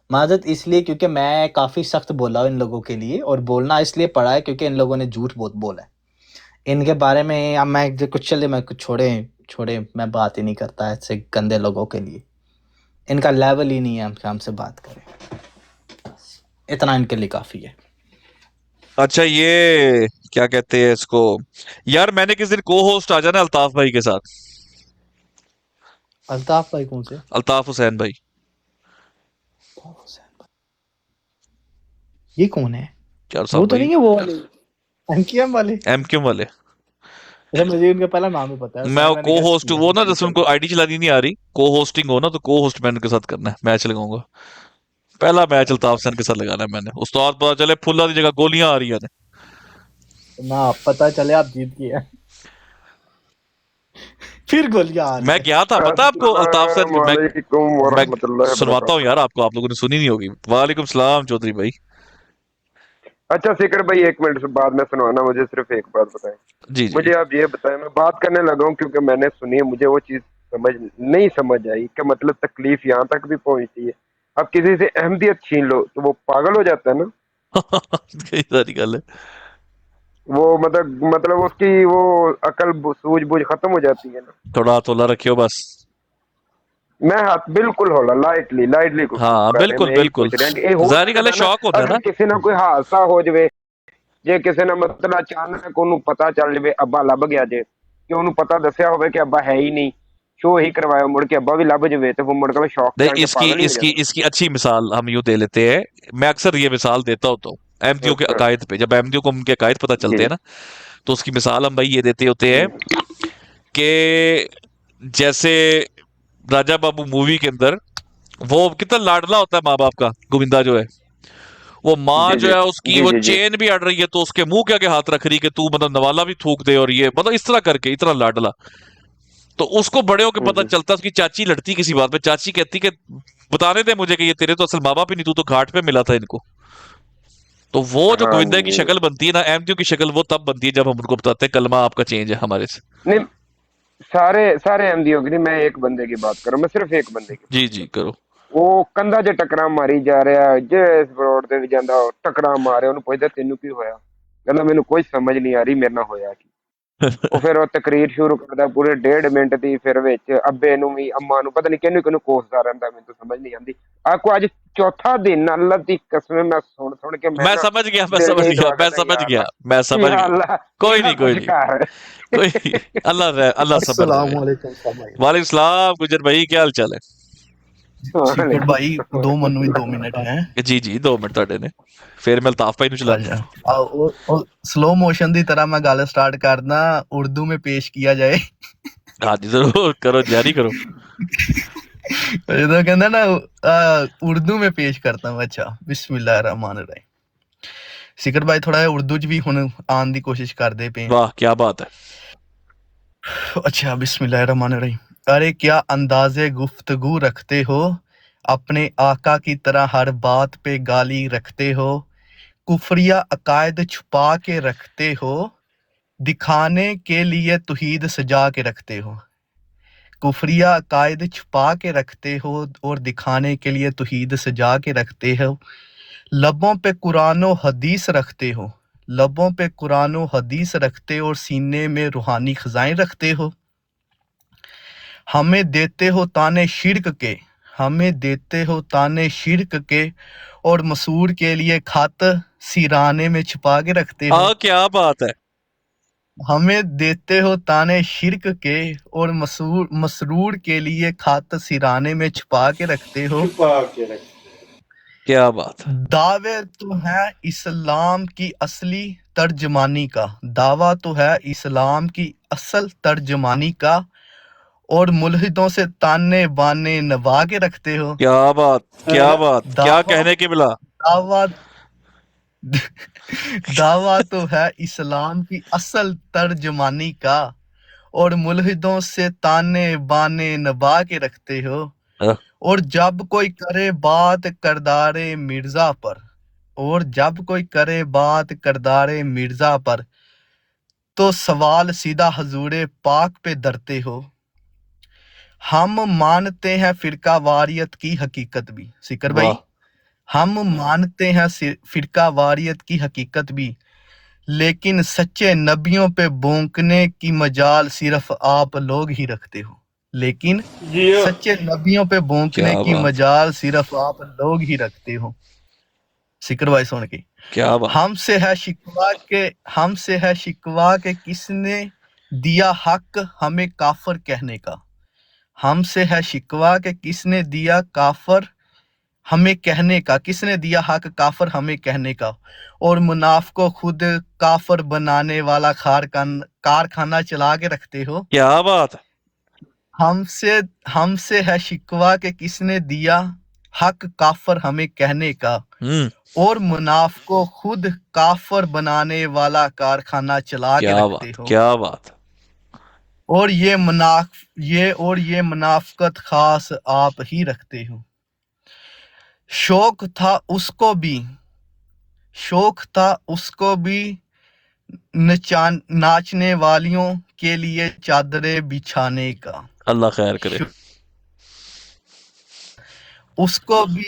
معذرت اس لیے کیونکہ میں کافی سخت بولا ہوں ان لوگوں کے لیے, اور بولنا اس لیے پڑا ہے کیونکہ ان لوگوں نے جھوٹ بہت بولا ہے ان کے بارے میں. اب میں کچھ چلے, میں کچھ چھوڑے میں بات ہی نہیں کرتا ایسے گندے لوگوں کے لیے, ان کا لیول ہی نہیں ہے ہم سے بات کریں, اتنا ان کے لیے کافی ہے. اچھا یہ کیا کہتے ہیں اس کو یار, میں نے کس دن کو ہوسٹ آ جانا الطاف بھائی کے ساتھ. الطاف بھائی کون سے؟ الطاف حسین بھائی. یہ کون ہے؟ وہ تو نہیں ہے وہ والے ایم کیو ایم والے. مجھے ان کا پہلا نام ہی پتا ہے. میں کو ہوسٹ وہ نا, جیسے ان کو آئی ڈی چلانی نہیں آ رہی, کو ہوسٹنگ ہو نا تو کو ہوسٹ میں ان کے ساتھ کرنا ہے, میچ لگاؤں گا. پہلا میچ الطاف حسین کے ساتھ لگانا ہے میں نے. استاد پتا چلے پھلا دی جگہ گولیاں آ رہی ہیں نا, پتا چلے آپ جیت گئے پھر گولیاں آ رہی ہیں. میں کیا تھا پتا آپ کو الطاف حسین, میں سنواتا ہوں یار آپ کو, آپ لوگوں نے سنی نہیں ہوگی. وعلیکم السلام چودھری بھائی. اچھا سیکر بھائی, ایک منٹ سے بعد میں سنوانا, مجھے صرف ایک بات بتائیں. جی مجھے آپ یہ بتائیں, میں بات کرنے لگا ہوں کیونکہ میں نے سنی ہے, مجھے وہ چیز نہیں سمجھ آئی کہ مطلب تکلیف یہاں تک بھی پہنچتی ہے. اب کسی سے احمدیت چھین لو تو وہ پاگل ہو جاتا ہے نا. یہی ساری گل ہے. وہ مطلب اس کی وہ عقل سوجھ بوجھ ختم ہو جاتی ہے نا. تھوڑا تولا رکھیو بس. میں ہاتھ بالکل ہولا لائٹلی ہاں بالکل بالکل ظاہری گل ہے, شوق ہوتا ہے نا. کسی نہ کوئی حادثہ ہو جائے, جے کسی نے مطلب اچانک انہوں پتا چل جائے ابا لب گیا جے, کہ انہوں پتا دسیا ہوئے کہ ابا ہے ہی نہیں, شو ہی کروایا, مڑ کے ابا بھی لب جائے تو وہ مڑ کے شوق نہیں, اس کی اچھی مثال ہم یوں دے لیتے ہیں. میں اکثر یہ مثال دیتا ہوتا ہوں احمدیوں کے عقائد پہ. جب احمدیوں کو ان کے عقائد پتہ چلتے ہیں نا, تو اس کی مثال ہم بھائی یہ دیتے ہوتے ہیں کہ جیسے راجا بابو مووی کے اندر وہ کتنا لاڈلا ہوتا ہے ماں باپ کا, گووندا جو ہے, وہ ماں جو ہے اس کی وہ چین بھی اڑ رہی ہے تو اس کے منہ کے آگے ہاتھ رکھ رہی کہ تو مطلب نوالا بھی تھوک دے, اور یہ مطلب اس طرح کر کے اتنا لاڈلا. تو اس کو بڑے ہو کے پتہ چلتا, اس کی چاچی لڑتی کسی بات پہ, چاچی کہتی کہ بتانے دے مجھے کہ یہ تیرے تو اصل ماں باپ ہی نہیں, تو گھاٹ پہ ملا تھا ان کو. تو وہ جو گووندا کی شکل بنتی ہے نا, احمدیوں کی شکل, وہ تب بنتی ہے جب ہم ان کو بتاتے ہیں کلمہ آپ کا چینج ہے ہمارے سے. نہیں سارے احمدیوں کی نہیں, میں ایک بندے کی بات کروں, میں صرف ایک بندے کی. جی کرو. وہ کندا چ ٹکرا ماری جا رہا ہے, جس روڈ تے بھی جاندا ٹکرا مارے, انہوں پوچھدا تینوں کی ہویا, کہندا مینوں کوئی سمجھ نہیں آ رہی میرے نال ہویا کی. وہ پھر وہ تقریر شروع کردا پورے 1.5 منٹ دی, پھر وچ ابے نوں بھی اماں نوں پتہ نہیں کینوں کوسدا رہندا, مینوں تو سمجھ نہیں آندی. کو اج چوتھا دن اللہ دی قسم میں سن کے میں سمجھ گیا کوئی نہیں اللہ صبر دے. وعلیکم السلام گجر بھائی, کیا حال چال ہے؟ سیکرٹ بھائی 2 منٹ ہیں. جی 2 منٹ تہاڈے نے, پھر میں الطاف بھائی نوں چلانا ہے. سلو موشن دی طرح میں گل سٹارٹ کرنا, اردو میں پیش کیا جائے. ہاں جی ضرور کرو, جاری کرو. تو کہنا نا اردو میں پیش کرتا ہوں. اچھا بسم اللہ الرحمن الرحیم. سیکرٹ بھائی تھوڑا اردو چ بھی ہن آن دی کوشش کر دے پے. واہ کیا بات ہے. اچھا بسم اللہ الرحمن الرحیم. ارے کیا انداز گفتگو رکھتے ہو, اپنے آقا کی طرح ہر بات پہ گالی رکھتے ہو, کفریہ عقائد چھپا کے رکھتے ہو, دکھانے کے لیے توحید سجا کے رکھتے ہو. کفریہ عقائد چھپا کے رکھتے ہو اور دکھانے کے لیے توحید سجا کے رکھتے ہو. لبوں پہ قرآن و حدیث رکھتے ہو, لبوں پہ قرآن و حدیث رکھتے اور سینے میں روحانی خزائن رکھتے ہو. ہمیں دیتے ہو تانے شرک کے, ہمیں دیتے ہو تانے شرک کے, اور مسور کے لیے خط سیرانے میں چھپا کے رکھتے ہو. کیا بات ہے. ہمیں دیتے ہو تانے شرک کے, اور مسرور کے لیے خط سیرانے میں چھپا کے رکھتے ہو. کیا بات. دعوے تو ہے اسلام کی اصلی ترجمانی کا, دعویٰ تو ہے اسلام کی اصل ترجمانی کا, اور ملحدوں سے تانے بانے نوا کے رکھتے ہو. کیا بات کیا بات, کیا کہنے کی ملا. دعویٰ تو ہے اسلام کی اصل ترجمانی کا, اور ملحدوں سے تانے بانے نبا کے رکھتے ہو. اور جب کوئی کرے بات کردار مرزا پر, اور جب کوئی کرے بات کردار مرزا پر, تو سوال سیدھا حضور پاک پہ درتے ہو. ہم مانتے ہیں فرقہ واریت کی حقیقت بھی. سکر بھائی ہم مانتے ہیں فرقہ واریت کی حقیقت بھی, لیکن سچے نبیوں پہ بونکنے کی مجال صرف آپ لوگ ہی رکھتے ہو. لیکن سچے نبیوں پہ بونکنے کی مجال صرف آپ لوگ ہی رکھتے ہو. سکر بھائی سن کے ہم سے ہے شکوا کہ کس نے دیا حق ہمیں کافر کہنے کا. ہم سے ہے شکوا کہ کس نے دیا کافر ہمیں کہنے کا, کس نے دیا حق کافر ہمیں کہنے کا, اور منافق کو خود کافر بنانے والا کارخانہ چلا کے رکھتے ہو. کیا بات. ہم سے ہے شکوا کہ کس نے دیا حق کافر ہمیں کہنے کا, اور منافق کو خود کافر بنانے والا کارخانہ چلا کے رکھتے ہو. کیا بات. اور یہ منافقت خاص آپ ہی رکھتے ہو. شوق تھا اس کو بھی ناچنے والیوں کے لیے چادریں بچھانے کا. اللہ خیر کرے. اس کو بھی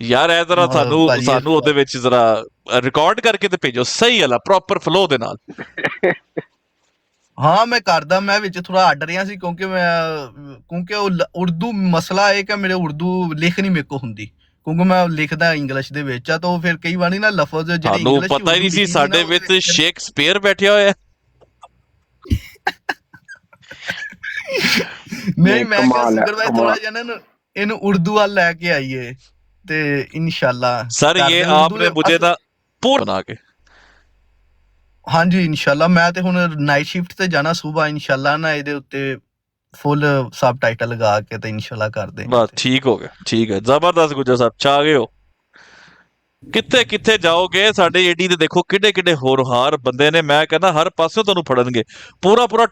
ਯਾਰ ਇਹ ਤਰ੍ਹਾਂ ਸਾਨੂੰ ਉਹਦੇ ਵਿੱਚ ਜ਼ਰਾ ਰਿਕਾਰਡ ਕਰਕੇ ਤੇ ਭੇਜੋ ਸਹੀ ਵਾਲਾ ਪ੍ਰੋਪਰ ਫਲੋ ਦੇ ਨਾਲ। ਹਾਂ ਮੈਂ ਕਰਦਾ, ਮੈਂ ਵਿੱਚ ਥੋੜਾ ਅੜ ਰਿਹਾ ਸੀ ਕਿਉਂਕਿ ਉਹ ਉਰਦੂ ਮਸਲਾ ਹੈ ਕਿ ਮੇਰੇ ਉਰਦੂ ਲਿਖ ਨਹੀਂ ਮੇਰੇ ਕੋ ਹੁੰਦੀ, ਕਿਉਂਕਿ ਮੈਂ ਲਿਖਦਾ ਇੰਗਲਿਸ਼ ਦੇ ਵਿੱਚ ਆ, ਤਾਂ ਫਿਰ ਕਈ ਵਾਰੀ ਨਾ ਲਫ਼ਜ਼ ਜਿਹੜੇ ਇੰਗਲਿਸ਼ ਪਤਾ ਹੀ ਨਹੀਂ ਸੀ ਸਾਡੇ ਵਿੱਚ ਸ਼ੇਕਸਪੀਅਰ ਬੈਠਿਆ ਹੋਇਆ। ਨਹੀਂ ਮੈਂ ਕਿਹਾ ਸੁਗਰ ਭਾਈ ਥੋੜਾ ਜਿਹਾ ਨਾ ਇਹਨੂੰ ਉਰਦੂ ਵੱਲ ਲੈ ਕੇ ਆਈਏ ਤੇ ਇਨਸ਼ਾਅੱਲਾ। ਸਰ ਇਹ ਆਪਨੇ ਮੁਝੇ ਨਾ ਪੂਰਾ ਬਣਾ ਕੇ। ਹਾਂਜੀ ਇਨਸ਼ਾਅੱਲਾ ਮੈਂ ਤੇ ਹੁਣ ਨਾਈਟ ਸ਼ਿਫਟ ਤੇ ਜਾਣਾ ਸੁਬਾ, ਇਨਸ਼ਾਅੱਲਾ ਨਾ ਇਹਦੇ ਉੱਤੇ ਫੁੱਲ ਸਬ ਟਾਈਟਲ ਲਗਾ ਕੇ ਤੇ ਇਨਸ਼ਾਅੱਲਾ ਕਰਦੇ। ਬਸ ਠੀਕ ਹੋ ਗਿਆ, ਠੀਕ ਹੈ, ਜ਼ਬਰਦਸਤ ਗੁੱਜਰ ਸਾਹਿਬ ਚਾ ਗਏ ਹੋ। ਕਿੱਥੇ ਕਿੱਥੇ ਜਾਓਗੇ ਸਾਡੇ ਏਡੀ ਦੇ ਦੇਖੋ ਕਿੱਡੇ ਕਿੱਡੇ ਹੋਰਹਾਰ ਬੰਦੇ ਨੇ, ਮੈਂ ਕਹਿੰਦਾ ਹਰ ਪਾਸਿਓਂ ਤੁਹਾਨੂੰ ਫੜਨਗੇ। ਪੂਰਾ ਪੂਰਾ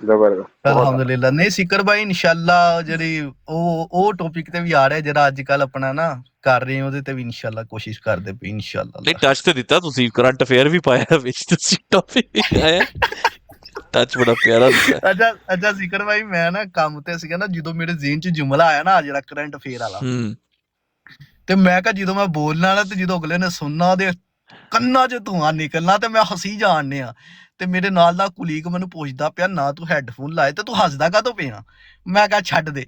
ਜ਼ਬਰਦਸਤ ਅਲਹਮਦੁਲਿਲਾ। ਨਹੀਂ ਸਿਕਰ ਭਾਈ ਇਨਸ਼ਾਅੱਲਾ ਜਿਹੜੀ ਉਹ ਟੌਪਿਕ ਤੇ ਵੀ ਆ ਰਿਹਾ ਜਿਹੜਾ ਅੱਜ ਕੱਲ ਆਪਣਾ ਨਾ ਕਰ ਰਹੇ, ਉਹਦੇ ਤੇ ਵੀ ਇਨਸ਼ਾਅੱਲਾ ਕੋਸ਼ਿਸ਼ ਕਰਦੇ ਪਏ ਇਨਸ਼ਾਅੱਲਾ। ਨਹੀਂ ਟੱਚ ਤੇ ਦਿੱਤਾ ਤੁਸੀਂ, ਕਰੰਟ ਅਫੇਅਰ ਵੀ ਪਾਇਆ ਵਿੱਚ, ਤੁਸੀਂ ਟੌਪਿਕ ਵੀ ਆਇਆ ਟੱਚ ਬੜਾ ਪਿਆਰਾ ਦਿੱਤਾ। ਅੱਛਾ ਸਿਕਰ ਭਾਈ ਮੈਂ ਨਾ ਕੰਮ ਤੇ ਸੀਗਾ ਨਾ, ਜਦੋਂ ਮੇਰੇ ਜ਼ਿਹਨ ਚ ਜੁਮਲਾ ਆਇਆ ਨਾ ਜਿਹੜਾ ਕਰੰਟ ਅਫੇਅਰ ਵਾਲਾ, ਤੇ ਮੈਂ ਕਿਹਾ ਜਦੋਂ ਮੈਂ ਬੋਲਣਾ ਨਾ ਤੇ ਜਦੋਂ ਅਗਲੇ ਨੇ ਸੁਣਨਾ ਉਹਦੇ ਕੰਨਾਂ 'ਚ ਧੂਆਂ ਨਿਕਲਣਾ ਤੇ ਮੈਂ ਹੱਸੀ ਜਾਣਨੇ ਆ। ਤੇ ਮੇਰੇ ਨਾਲ ਦਾ ਕੁਲੀਗ ਮੈਨੂੰ ਪੁੱਛਦਾ ਪਿਆ ਨਾ ਤੂੰ ਹੈੱਡਫੋਨ ਲਾਏ ਤੇ ਤੂੰ ਹੱਸਦਾ ਕਾਹਤੋਂ ਪਿਆ? ਮੈਂ ਕਿਹਾ ਛੱਡ ਦੇ।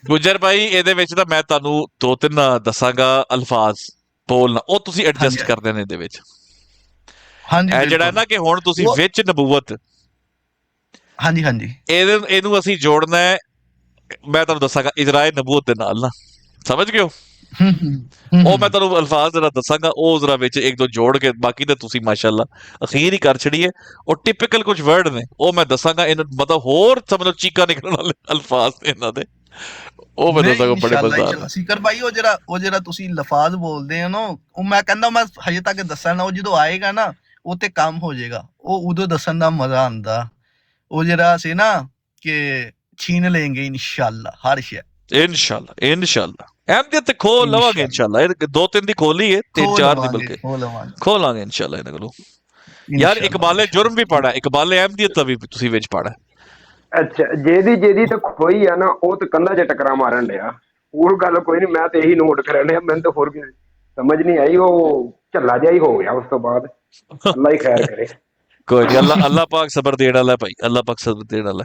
ਗੁਜਰ ਭਾਈ ਇਹਦੇ ਵਿੱਚ ਤਾਂ ਮੈਂ ਤੁਹਾਨੂੰ 2-3 ਦੱਸਾਂਗਾ ਅਲਫਾਜ਼ ਬੋਲਣਾ, ਉਹ ਤੁਸੀਂ ਐਡਜਸਟ ਕਰਦੇ ਨੇ ਇਹਦੇ ਵਿੱਚ। ਇਹ ਜਿਹੜਾ ਨਾ ਕਿ ਹੁਣ ਤੁਸੀਂ ਵਿੱਚ ਨਬੂਵਤ, ਹਾਂਜੀ ਹਾਂਜੀ, ਇਹਨੂੰ ਅਸੀਂ ਜੋੜਨਾ ਹੈ, ਮੈਂ ਤੁਹਾਨੂੰ ਦੱਸਾਂਗਾ ਇਜਰਾਏ ਨਬੂਵਤ ਦੇ ਨਾਲ ਨਾ, ਸਮਝ ਗਏ ਹੋ? ਉਹ ਮੈਂ ਤੁਹਾਨੂੰ ਅਲਫਾਜ਼ ਜਰਾ ਦੱਸਾਂਗਾ, ਉਹ ਜ਼ਰਾ ਵਿੱਚ ਇੱਕ ਦੋ ਜੋੜ ਕੇ, ਬਾਕੀ ਤਾਂ ਤੁਸੀਂ ਮਾਸ਼ਾਅੱਲਾ ਅਖੀਰ ਹੀ ਕਰ ਛੜੀਏ। ਉਹ ਟਿਪੀਕਲ ਕੁਝ ਵਰਡ ਨੇ ਉਹ ਮੈਂ ਦੱਸਾਂਗਾ, ਇਹਨਾਂ ਮਤਲਬ ਹੋਰ ਸਮਝ ਲਓ ਚੀਕਾਂ ਨਿਕਲਣ ਵਾਲੇ ਅਲਫਾਜ਼ ਨੇ ਇਹਨਾਂ ਦੇ, ਉਹ ਮੈਂ ਦੱਸਾਂਗਾ ਬੜੇ ਮਜ਼ੇਦਾਰ। ਸਿਕਰ ਭਾਈ ਉਹ ਜਿਹੜਾ ਤੁਸੀਂ ਲਫ਼ਾਜ਼ ਬੋਲਦੇ ਹੋ ਨਾ, ਉਹ ਮੈਂ ਕਹਿੰਦਾ ਮੈਂ ਹਜੇ ਤੱਕ ਦੱਸਣਾ, ਉਹ ਜਦੋਂ ਆਏਗਾ ਨਾ ਉਹ ਤੇ ਕੰਮ ਹੋ ਜਾਏਗਾ, ਉਹ ਉਦੋਂ ਦੱਸਣ ਦਾ ਮਜ਼ਾ ਆਉਂਦਾ। ਉਹ ਜਿਹੜਾ ਸੀ ਨਾ ਕਿ ਛੀਨ ਲੈਂਗੇ ਇਨਸ਼ਾਅੱਲਾ ਹਰ ਸ਼ੈ, ਇਨਸ਼ਾਅੱਲਾ ਇਨਸ਼ਾਅੱਲਾ ਅਹਿਮਦੀਅਤ ਤੇ ਖੋਲ ਲਵਾਂਗੇ ਇਨਸ਼ਾਅੱਲਾ। 2-3 ਦੀ ਖੋਲੀ ਹੈ, 3-4 ਦੀ ਬਲਕਿ ਖੋਲਾਂਗੇ ਇਨਸ਼ਾਅੱਲਾ ਇਹਨਾਂ ਕੋਲੋਂ। ਯਾਰ ਇਕਬਾਲੇ ਜੁਰਮ ਵੀ ਪੜਾ, ਇਕਬਾਲੇ ਅਹਿਮਦੀਅਤ ਦਾ ਵੀ ਤੁਸੀਂ ਵਿੱਚ ਪੜਾ। ਅੱਛਾ ਜਿਹਦੀ ਤਾਂ ਖੋਈ ਆ ਨਾ ਉਹ ਤੇ ਕੰਧਾਂ 'ਚ ਟਕਰਾ ਮਾਰਨ ਡਿਆ, ਹੋਰ ਗੱਲ ਕੋਈ ਨਹੀਂ, ਮੈਂ ਤੇ ਇਹੀ ਨੋਟ ਕਰਨ ਡਿਆ, ਮੈਨੂੰ ਤਾਂ ਹੋਰ ਸਮਝ ਨਹੀਂ ਆਈ, ਉਹ ਝੱਲਾ ਜਿਹਾ ਹੀ ਹੋ ਗਿਆ ਉਸ ਤੋਂ ਬਾਅਦ। ਅੱਲਾ ਹੀ ਖੈਰ ਕਰੇ। ਕੋਈ ਨਹੀਂ, ਅੱਲਾ ਪਾਕ ਸਬਰ ਦੇਣ ਵਾਲਾ ਭਾਈ, ਅੱਲਾ ਪਾਕ ਸਬਰ ਦੇਣ ਵਾਲਾ।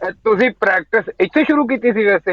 ਤੁਸੀਂ ਪ੍ਰੈਕਟਿਸ ਇੱਥੇ ਸ਼ੁਰੂ ਕੀਤੀ ਸੀ ਵੈਸੇ?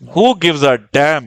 Who gives a damn?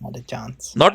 not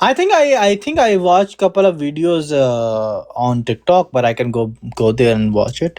I think I watched couple of videos on TikTok, but I can go there and watch it.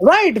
Right,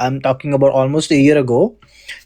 I'm talking about almost a year ago।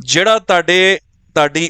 ਜਿਹੜਾ ਤੁਹਾਡੀ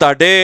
ਤੁਹਾਡੇ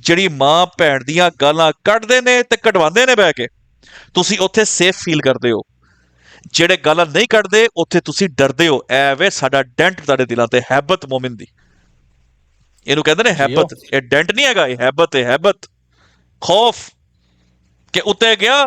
ਜਿਹੜੀ ਮਾਂ ਭੈਣ ਦੀਆਂ ਗਾਲਾਂ ਕੱਢਦੇ ਨੇ ਤੇ ਕਢਵਾਉਂਦੇ ਨੇ ਬਹਿ ਕੇ, ਤੁਸੀਂ ਉੱਥੇ ਸੇਫ ਫੀਲ ਕਰਦੇ ਹੋ। ਜਿਹੜੇ ਗਾਲਾਂ ਨਹੀਂ ਕੱਢਦੇ ਉੱਥੇ ਤੁਸੀਂ ਡਰਦੇ ਹੋ। ਐ ਵੇ ਸਾਡਾ ਡੈਂਟ ਤੁਹਾਡੇ ਦਿਲਾਂ ਤੇ, ਹੈਬਤ ਮੂਮਿਨ ਦੀ, ਇਹਨੂੰ ਕਹਿੰਦੇ ਨੇ ਹੈਬਤ। ਇਹ ਡੈਂਟ ਨਹੀਂ ਹੈਗਾ, ਇਹ ਹੈਬਤ ਹੈ, ਹੈਬਤ, ਖੌਫ ਕਿ ਉੱਤੇ ਗਿਆ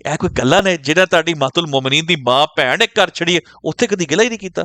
ਇਹ ਕੋਈ ਗੱਲਾਂ ਨੇ ਜਿਹੜਾ ਤੁਹਾਡੀ ਮਾਤੁਲ ਮੋਮਨੀਨ ਦੀ ਮਾਂ ਭੈਣ ਇੱਕ ਘਰ ਛੜੀ ਹੈ ਉੱਥੇ ਕਦੀ ਗਿਲਾ ਹੀ ਨਹੀਂ ਕੀਤਾ।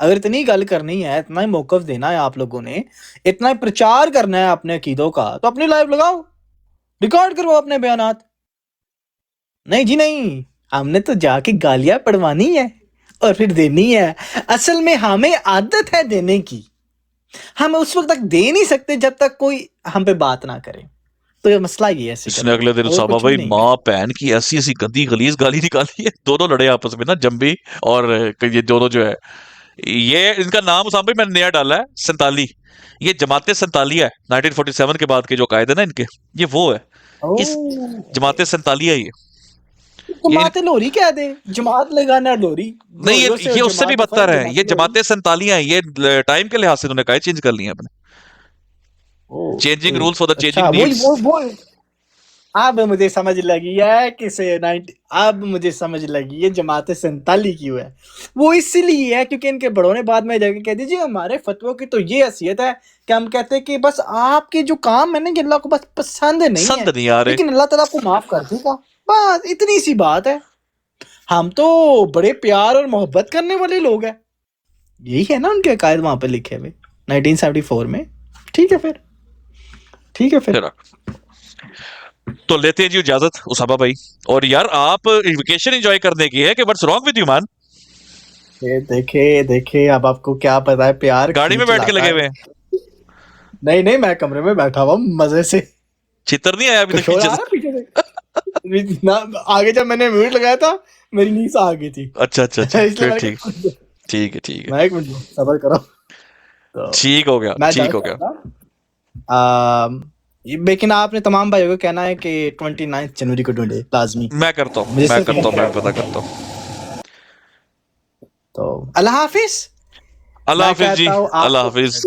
اگر اتنی گل کرنی ہے, اتنا ہی موقف دینا ہے آپ لوگوں نے, اتنا ہی پرچار کرنا ہے اپنے عقیدوں کا, تو اپنی لائف لگاؤ, ریکارڈ کرو اپنے بیانات. نہیں جی نہیں, ہم نے تو جا کے گالیاں پڑوانی ہے اور پھر دینی ہے. اصل میں ہمیں عادت ہے دینے کی, ہم اس وقت تک دے نہیں سکتے جب تک کوئی ہم پہ بات نہ کرے. تو یہ مسئلہ یہ ہے. اس نے اگلے دن صحابہ بھائی ماں بہن کی ایسی ایسی گندی غلیظ گالی نکالی ہے, دونوں لڑے آپس میں نا, جنبی اور یہ دونوں جو ہے, یہ ان کا نام اسامہ بھائی میں نے نیا ڈالا ہے, سنتالی. یہ جماعت سنتالیہ ہے, 1947 کے بعد کے جو قائد ہے نا ان کے, یہ وہ ہے, جماعت سنتالیہ. جماعت لوری کہہ دے, جماعت لگانا لوری نہیں, یہ اس سے بھی بدتر ہے. یہ جماعت سنتالیہ ہیں, یہ ٹائم کے لحاظ سے انہوں نے قائد چینج کر لی ہیں اپنے, changing rules for the changing needs. اب مجھے سمجھ لگی ہے کسے, اب مجھے سمجھ لگی یہ جماعت سنتالی کیوں ہے. وہ اس لیے ہے کیونکہ ان کے بڑوں نے بعد میں جا کے کہہ دیجیے ہمارے فتووں کی تو یہ حیثیت ہے کہ ہم کہتے ہیں کہ بس آپ کے جو کام ہے نا, یہ اللہ کو بس پسند نہیں ہے, لیکن اللہ تعالیٰ کو معاف کر دے گا, بس اتنی سی بات ہے. ہم تو بڑے پیار اور محبت کرنے والے لوگ ہیں. یہی ہے نا ان کے عقائد وہاں پہ لکھے ہوئے 1974 میں. ٹھیک ہے پھر تو لیتے ہیں جی اجازت اسامہ بھائی. اور یار آپ ویکیشن انجوائے کرنے کی ہے کہ واٹس رانگ ود یو مان. دیکھے اب آپ کو کیا پتا ہے, پیار گاڑی میں بیٹھ کے لگے ہوئے ہیں. نہیں میں کمرے میں بیٹھا ہوا مزے سے. چتر نہیں آیا ابھی تک آگے جب میں نے میوٹ لگایا تھا میری نیس آ گئی تھی. اچھا ٹھیک ہے میں ایک منٹ صبر کرو. ٹھیک ہو گیا. لیکن آپ نے تمام بھائیوں کو کہنا ہے کہ 29 جنوری کو ڈھونڈے لازمی. میں کرتا ہوں میں پتہ کرتا ہوں. تو اللہ حافظ جی, اللہ حافظ.